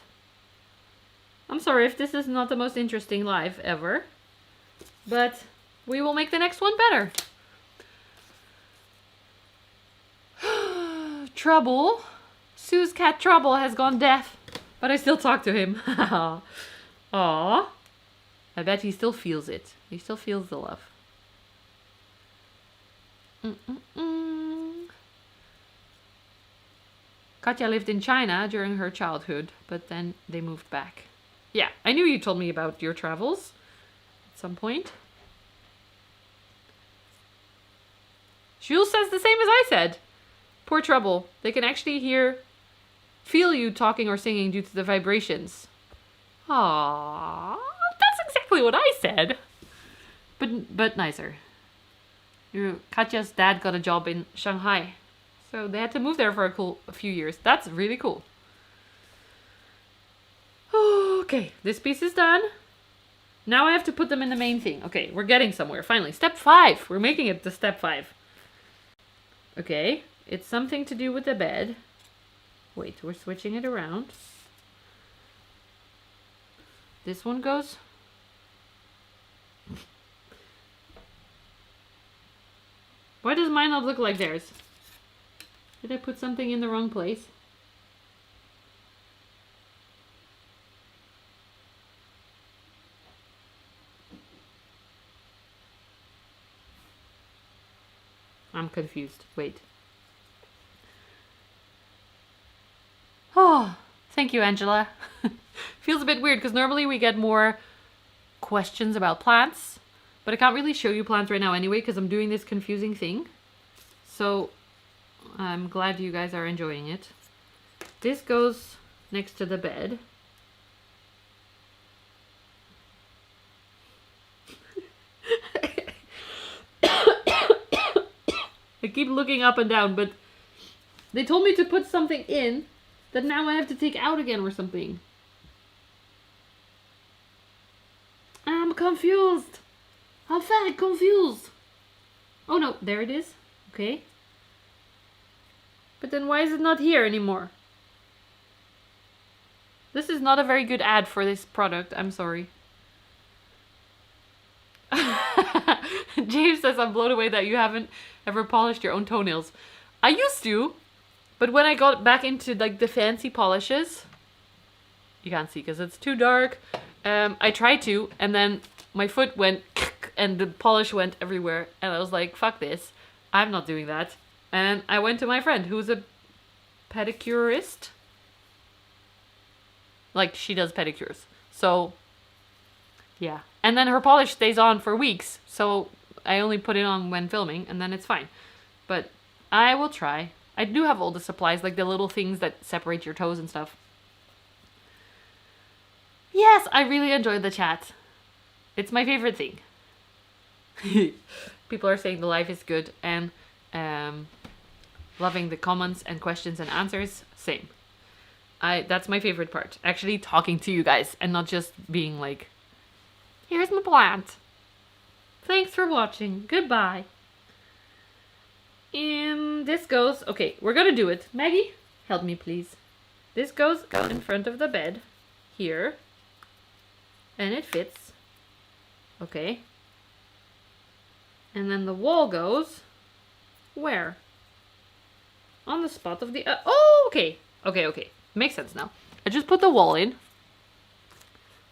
I'm sorry if this is not the most interesting live ever, but we will make the next one better. Trouble. Sue's cat Trouble has gone deaf, but I still talk to him. Aww. I bet he still feels it. He still feels the love. Katja lived in China during her childhood, but then they moved back. Yeah, I knew you told me about your travels at some point. Jules says the same as I said. Poor Trouble. They can actually feel you talking or singing due to the vibrations. Aww, that's exactly what I said. But nicer. Katja's dad got a job in Shanghai. So they had to move there for a few years. That's really cool. Okay, this piece is done. Now I have to put them in the main thing. Okay, we're getting somewhere. Finally, step 5. We're making it to step 5. Okay, it's something to do with the bed. Wait, we're switching it around. This one goes. Why does mine not look like theirs? Did I put something in the wrong place? I'm confused. Wait. Oh, thank you, Angela. Feels a bit weird because normally we get more questions about plants, but I can't really show you plants right now anyway because I'm doing this confusing thing. So I'm glad you guys are enjoying it. This goes next to the bed. I keep looking up and down, but they told me to put something in that now I have to take out again or something. I'm confused. I'm very confused. Oh no, there it is. Okay. But then why is it not here anymore? This is not a very good ad for this product. I'm sorry. James says I'm blown away that you haven't ever polished your own toenails. I used to, but when I got back into like the fancy polishes, you can't see because it's too dark. I tried to, and then my foot went and the polish went everywhere, and I was like, fuck this, I'm not doing that. And I went to my friend who's a pedicurist. Like, she does pedicures. So, yeah. And then her polish stays on for weeks, so I only put it on when filming, and then it's fine. But I will try. I do have all the supplies, like the little things that separate your toes and stuff. Yes, I really enjoyed the chat. It's my favorite thing. People are saying the live is good, and loving the comments and questions and answers. Same. That's my favorite part. Actually talking to you guys and not just being like, here's my plant. Thanks for watching. Goodbye. This goes, okay, we're gonna do it. Maggie, help me please. This goes in front of the bed here. And it fits. Okay. And then the wall goes where? On the spot of the... oh, okay. Okay. Makes sense now. I just put the wall in.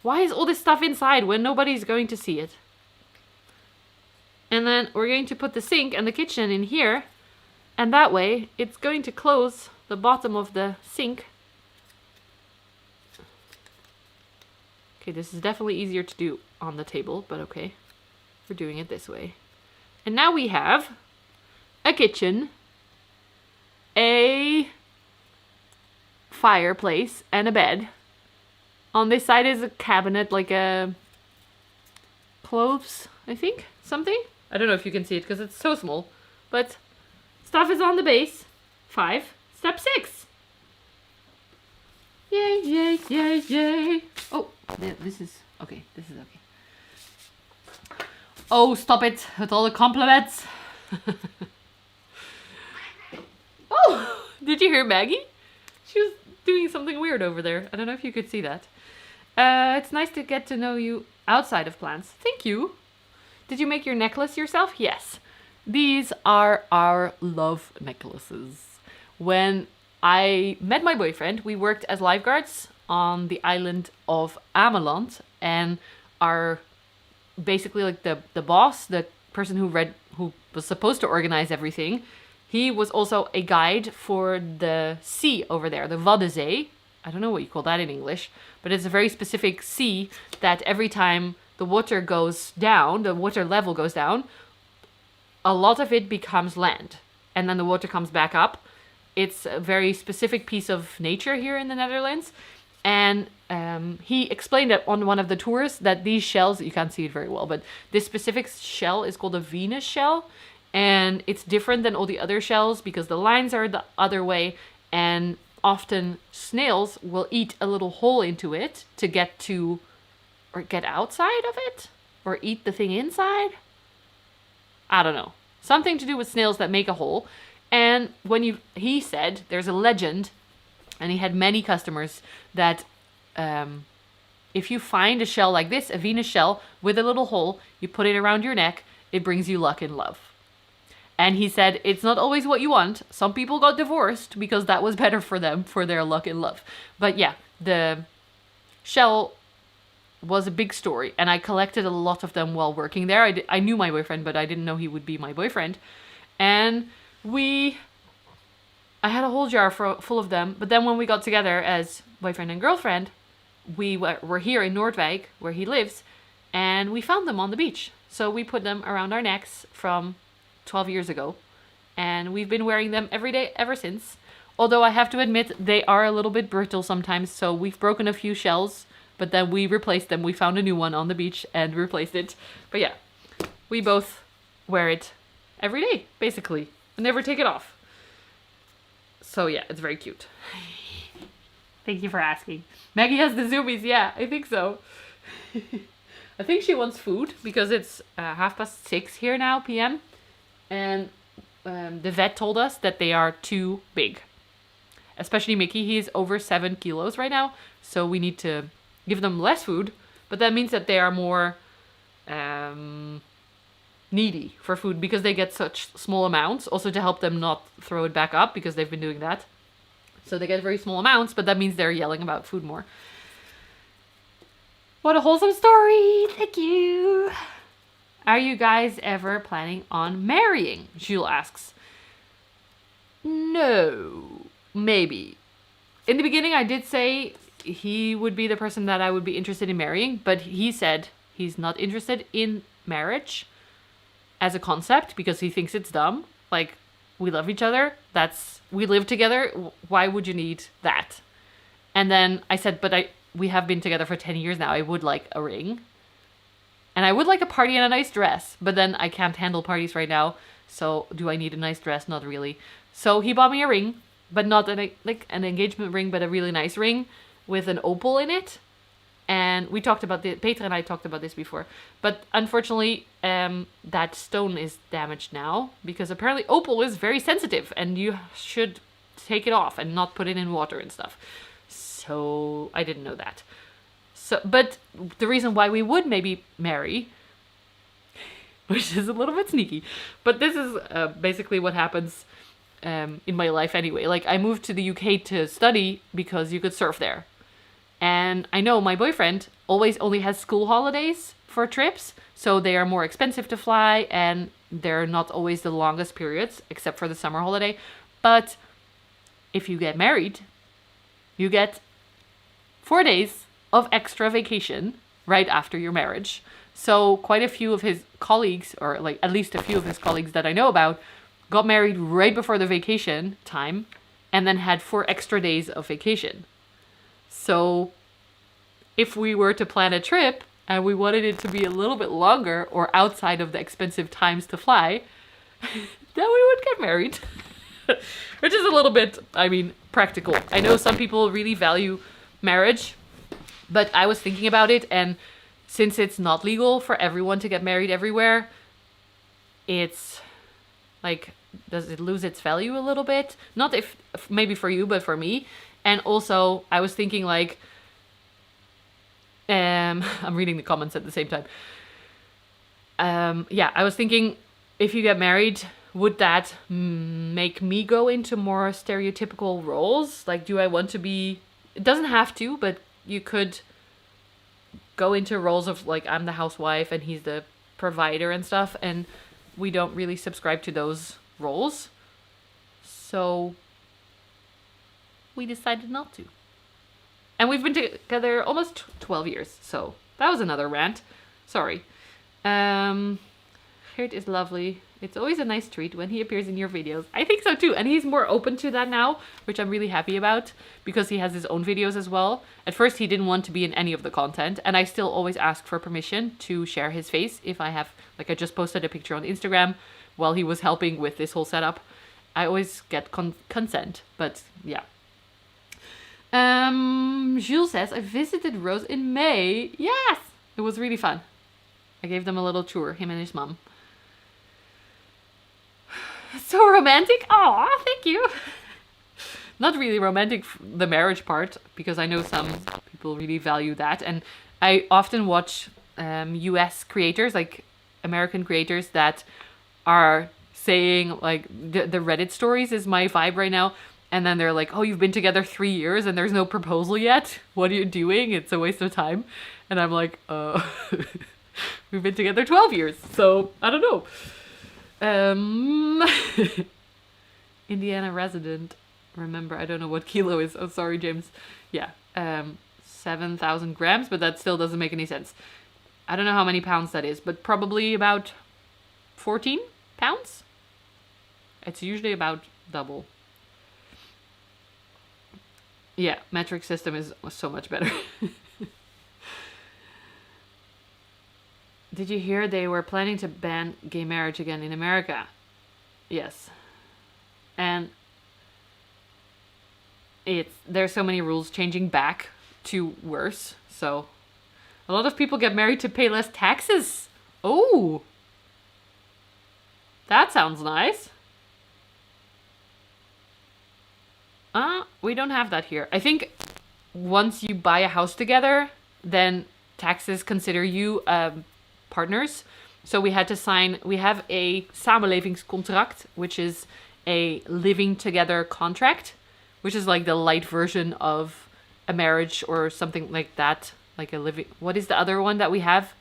Why is all this stuff inside when nobody's going to see it? And then we're going to put the sink and the kitchen in here. And that way, it's going to close the bottom of the sink. Okay, this is definitely easier to do on the table, but okay. We're doing it this way. And now we have a kitchen, a fireplace, and a bed. On this side is a cabinet, like a clothes, I think, something. I don't know if you can see it because it's so small, but stuff is on the base. 5, step 6. Yay, yay, yay, yay. Oh, this is okay. This is okay. Oh, stop it with all the compliments. Oh, did you hear Maggie? She was doing something weird over there. I don't know if you could see that. It's nice to get to know you outside of plants. Thank you. Did you make your necklace yourself? Yes. These are our love necklaces. When I met my boyfriend, we worked as lifeguards on the island of Ameland, and our basically like the boss, the person who was supposed to organize everything, he was also a guide for the sea over there, the Waddenzee. I don't know what you call that in English, but it's a very specific sea that every time the water goes down, the water level goes down, a lot of it becomes land, and then the water comes back up. It's a very specific piece of nature here in the Netherlands. And he explained that on one of the tours that these shells, you can't see it very well, but this specific shell is called a Venus shell. And it's different than all the other shells because the lines are the other way. And often snails will eat a little hole into it to get to, or get outside of it, or eat the thing inside. I don't know. Something to do with snails that make a hole. And he said there's a legend, and he had many customers, that if you find a shell like this, a Venus shell with a little hole, you put it around your neck, it brings you luck and love. And he said it's not always what you want. Some people got divorced because that was better for them, for their luck and love. But yeah, the shell was a big story, and I collected a lot of them while working there. I knew my boyfriend, but I didn't know he would be my boyfriend. And I had a whole jar full of them, but then when we got together as boyfriend and girlfriend, we were here in Noordwijk, where he lives, and we found them on the beach. So we put them around our necks from 12 years ago, and we've been wearing them every day ever since. Although I have to admit, they are a little bit brittle sometimes, so we've broken a few shells, but then we replaced them. We found a new one on the beach and replaced it. But yeah, we both wear it every day, basically, and never take it off. So yeah, it's very cute. Thank you for asking. Maggie has the zoomies. Yeah, I think so. I think she wants food because it's 6:30 here now, p.m. And the vet told us that they are too big. Especially Mickey, he is over 7 kilos right now. So we need to give them less food. But that means that they are more needy for food because they get such small amounts. Also to help them not throw it back up because they've been doing that. So they get very small amounts, but that means they're yelling about food more. What a wholesome story. Thank you. Are you guys ever planning on marrying? Jules asks. No, maybe. In the beginning, I did say he would be the person that I would be interested in marrying, but he said he's not interested in marriage as a concept because he thinks it's dumb. Like, we love each other. We live together. Why would you need that? And then I said, but we have been together for 10 years now. I would like a ring. And I would like a party and a nice dress, but then I can't handle parties right now. So do I need a nice dress? Not really. So he bought me a ring, but not an engagement ring, but a really nice ring with an opal in it. And we talked about this, Petra and I talked about this before. But unfortunately, that stone is damaged now because apparently opal is very sensitive and you should take it off and not put it in water and stuff. So I didn't know that. So, but the reason why we would maybe marry, which is a little bit sneaky, but this is basically what happens in my life anyway. Like, I moved to the UK to study because you could surf there. And I know my boyfriend always only has school holidays for trips, so they are more expensive to fly and they're not always the longest periods except for the summer holiday. But if you get married, you get 4 days of extra vacation right after your marriage. So quite a few of his colleagues, or like at least a few of his colleagues that I know about, got married right before the vacation time and then had 4 extra days of vacation. So if we were to plan a trip and we wanted it to be a little bit longer or outside of the expensive times to fly, then we would get married. Which is a little bit, practical. I know some people really value marriage, but I was thinking about it, and since it's not legal for everyone to get married everywhere, it's like, does it lose its value a little bit? Not if maybe for you, but for me. And also, I was thinking like, I'm reading the comments at the same time. I was thinking, if you get married, would that make me go into more stereotypical roles? Like, do I want to be... It doesn't have to, but you could go into roles of, like, I'm the housewife and he's the provider and stuff. And we don't really subscribe to those roles. So we decided not to. And we've been together almost 12 years. So that was another rant. Sorry. Geert is lovely. It's always a nice treat when he appears in your videos. I think so too. And he's more open to that now, which I'm really happy about because he has his own videos as well. At first, he didn't want to be in any of the content. And I still always ask for permission to share his face if I have, like, I just posted a picture on Instagram while he was helping with this whole setup. I always get consent, but yeah. Jules says, I visited Roos in May. Yes! It was really fun. I gave them a little tour, him and his mom. So romantic. Aw, thank you. Not really romantic, the marriage part, because I know some people really value that. And I often watch US creators, like American creators that are saying, like, the Reddit stories is my vibe right now. And then they're like, oh, you've been together 3 years and there's no proposal yet? What are you doing? It's a waste of time. And I'm like, we've been together 12 years. So I don't know. Indiana resident. Remember, I don't know what kilo is. Oh, sorry, James. Yeah. 7,000 grams, but that still doesn't make any sense. I don't know how many pounds that is, but probably about 14 pounds. It's usually about double. Yeah, metric system was so much better. Did you hear they were planning to ban gay marriage again in America? Yes. And there's so many rules changing back to worse. So a lot of people get married to pay less taxes. Oh, that sounds nice. We don't have that here. I think once you buy a house together, then taxes consider you partners. So we had to sign, we have a samenlevingscontract, which is a living together contract, which is like the light version of a marriage or something like that. Like a living, what is the other one that we have?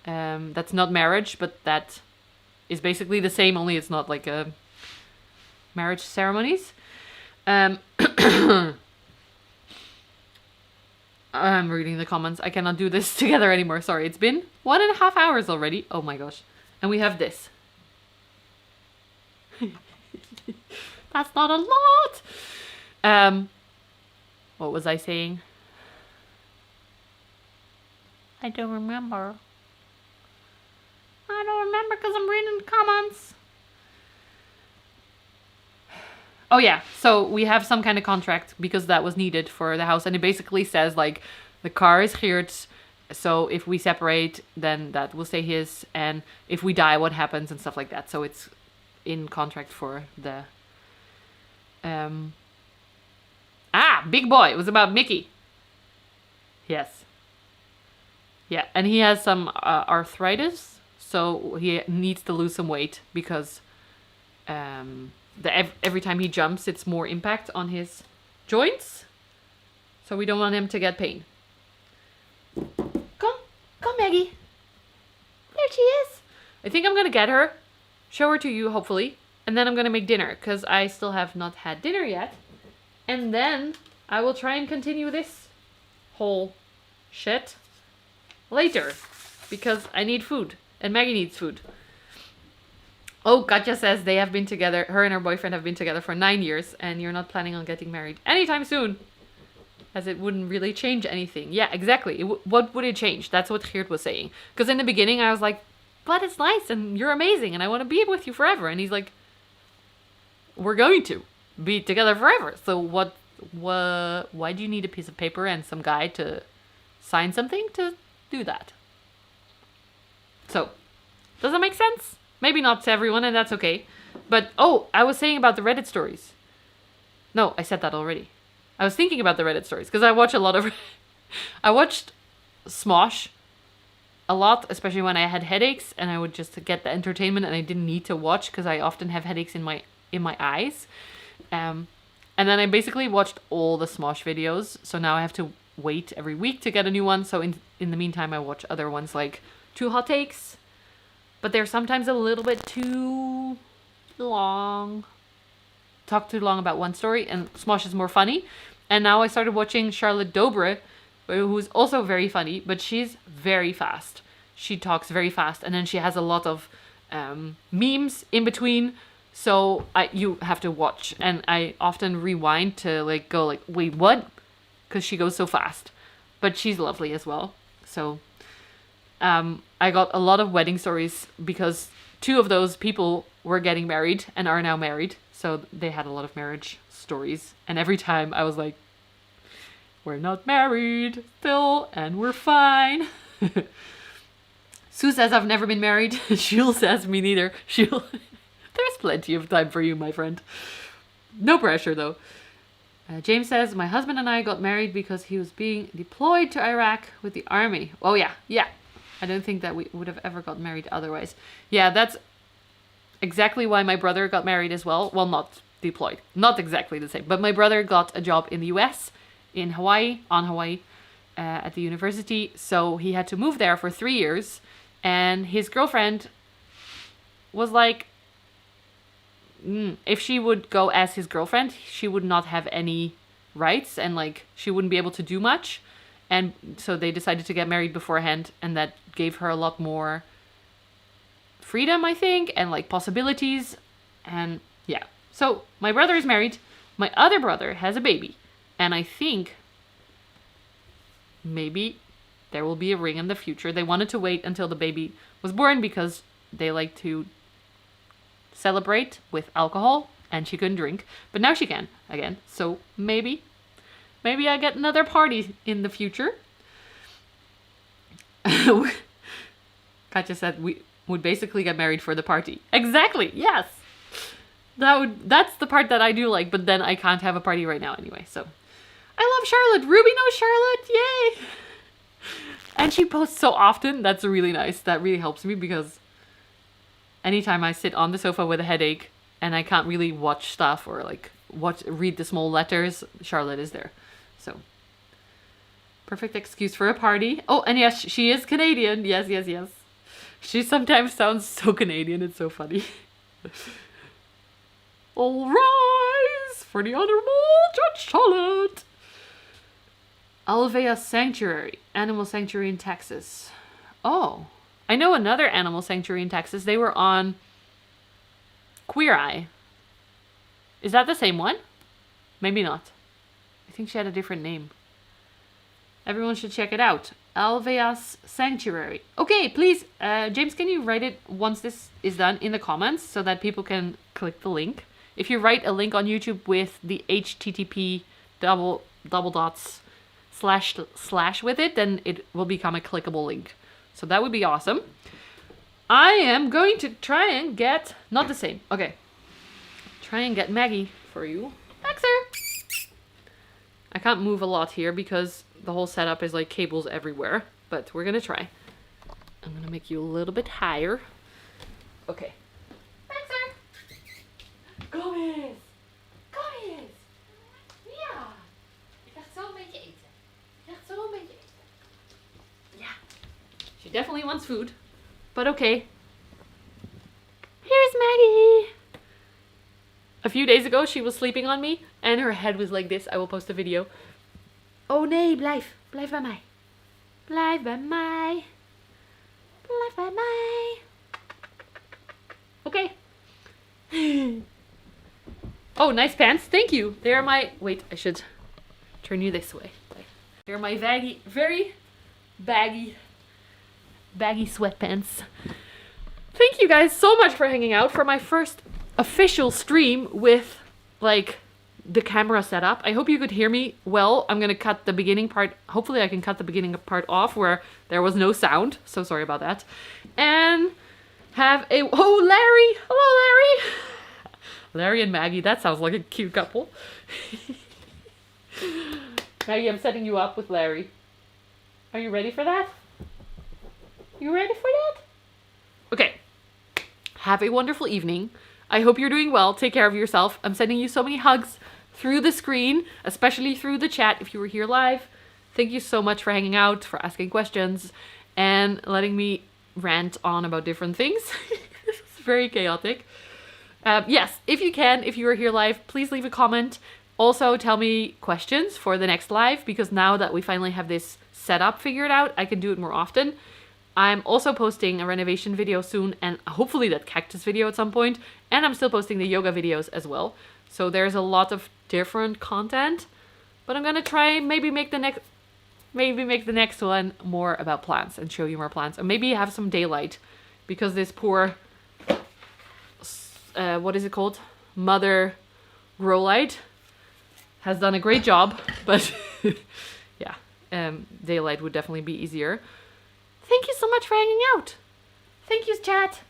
That's not marriage, but that is basically the same, only it's not like a marriage ceremonies. I'm reading the comments. I cannot do this together anymore. Sorry, it's been 1.5 hours already. Oh my gosh. And we have this. That's not a lot. What was I saying? I don't remember. I don't remember because I'm reading the comments. Oh yeah, so we have some kind of contract because that was needed for the house. And it basically says like the car is Geert's. So if we separate, then that will stay his. And if we die, what happens and stuff like that. So it's in contract for the... Big boy. It was about Mickey. Yes. Yeah, and he has some arthritis. So he needs to lose some weight because every time he jumps, it's more impact on his joints. So we don't want him to get pain. Come, Maggie. There she is. I think I'm going to get her, show her to you, hopefully. And then I'm going to make dinner because I still have not had dinner yet. And then I will try and continue this whole shit later because I need food and Maggie needs food. Oh, Katja says they have been together, her and her boyfriend have been together for 9 years and you're not planning on getting married anytime soon. As it wouldn't really change anything. Yeah, exactly. What would it change? That's what Geert was saying. Because in the beginning I was like, but it's nice and you're amazing and I want to be with you forever. And he's like, we're going to be together forever. So why do you need a piece of paper and some guy to sign something to do that? So, does that make sense? Maybe not to everyone and that's okay. But, I was saying about the Reddit stories. No, I said that already. I was thinking about the Reddit stories because I watch a lot of... I watched Smosh a lot, especially when I had headaches and I would just get the entertainment and I didn't need to watch because I often have headaches in my eyes. And then I basically watched all the Smosh videos. So now I have to wait every week to get a new one. So in the meantime, I watch other ones like Two Hot Takes. But they're sometimes a little bit too long. Talk too long about one story. And Smosh is more funny. And now I started watching Charlotte Dobre, who's also very funny. But she's very fast. She talks very fast. And then she has a lot of memes in between. So you have to watch. And I often rewind to go wait, what? Because she goes so fast. But she's lovely as well. So I got a lot of wedding stories because 2 of those people were getting married and are now married. So they had a lot of marriage stories. And every time I was like, we're not married still and we're fine. Sue says I've never been married. Jules says me neither. There's plenty of time for you, my friend. No pressure, though. James says, my husband and I got married because he was being deployed to Iraq with the army. Oh, yeah. I don't think that we would have ever got married otherwise. Yeah, that's exactly why my brother got married as well. Well, not deployed. Not exactly the same. But my brother got a job in the US, on Hawaii, at the university. So he had to move there for 3 years. And his girlfriend was like, if she would go as his girlfriend, she would not have any rights and she wouldn't be able to do much. And so they decided to get married beforehand, and that gave her a lot more freedom, I think, and possibilities. And yeah. So my brother is married. My other brother has a baby. And I think maybe there will be a ring in the future. They wanted to wait until the baby was born because they like to celebrate with alcohol, and she couldn't drink, but now she can again. So maybe I get another party in the future. Katja said we would basically get married for the party. Exactly. Yes. That's the part that I do like, but then I can't have a party right now anyway. So I love Charlotte. Ruby knows Charlotte. Yay. And she posts so often. That's really nice. That really helps me because anytime I sit on the sofa with a headache and I can't really watch stuff or like read the small letters, Charlotte is there. So perfect excuse for a party. Oh, and yes, she is Canadian. Yes, yes, yes. She sometimes sounds so Canadian. It's so funny. All rise for the Honorable Judge Charlotte. Alvea Sanctuary, animal sanctuary in Texas. Oh, I know another animal sanctuary in Texas. They were on Queer Eye. Is that the same one? Maybe not. I think she had a different name. Everyone should check it out. Alvea's Sanctuary. Okay, please, James, can you write it once this is done in the comments so that people can click the link? If you write a link on YouTube with the HTTP double dots / with it, then it will become a clickable link. So that would be awesome. I am going to try and get, not the same, okay. Try and get Maggie for you. Maxer! I can't move a lot here because the whole setup is like cables everywhere, but we're gonna try. I'm gonna make you a little bit higher. Okay. Maxer! Gomez! Gomez! Ja! Ik dacht zo een beetje eten. Ik dacht zo een beetje eten. Ja. She definitely wants food, but okay. Here's Maggie! A few days ago, she was sleeping on me and her head was like this. I will post a video. Oh nee, blijf. Blijf bij mij. Blijf bij mij. Blijf bij mij. Okay. Oh, nice pants. Thank you. They are my... Wait, I should turn you this way. They're my very baggy sweatpants. Thank you guys so much for hanging out for my first official stream with like the camera setup. I hope you could hear me well. I'm gonna cut the beginning part. Hopefully I can cut the beginning part off where there was no sound. So sorry about that. And have a... Oh, Larry! Hello, Larry! Larry and Maggie, that sounds like a cute couple. Maggie, I'm setting you up with Larry. Are you ready for that? You ready for that? Okay. Have a wonderful evening. I hope you're doing well. Take care of yourself. I'm sending you so many hugs through the screen, especially through the chat if you were here live. Thank you so much for hanging out, for asking questions, and letting me rant on about different things. This is very chaotic. Yes, if you can, if you are here live, please leave a comment. Also, tell me questions for the next live, because now that we finally have this setup figured out, I can do it more often. I'm also posting a renovation video soon, and hopefully that cactus video at some point. And I'm still posting the yoga videos as well. So there's a lot of different content. But I'm gonna try maybe make the next one more about plants and show you more plants. And maybe have some daylight, because this poor what is it called? Mother grow light has done a great job, but yeah, daylight would definitely be easier. Thank you so much for hanging out. Thank you, chat.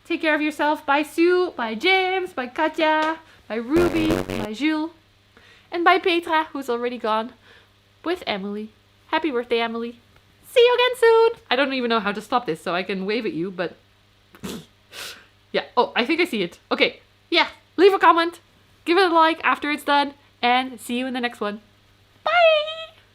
Take care of yourself. Bye, Sue. Bye, James. Bye, Katja. Bye, Ruby. Bye, Jules. And bye, Petra, who's already gone with Emily. Happy birthday, Emily. See you again soon. I don't even know how to stop this, so I can wave at you, but yeah. Oh, I think I see it. Okay. Yeah. Leave a comment. Give it a like after it's done. And see you in the next one.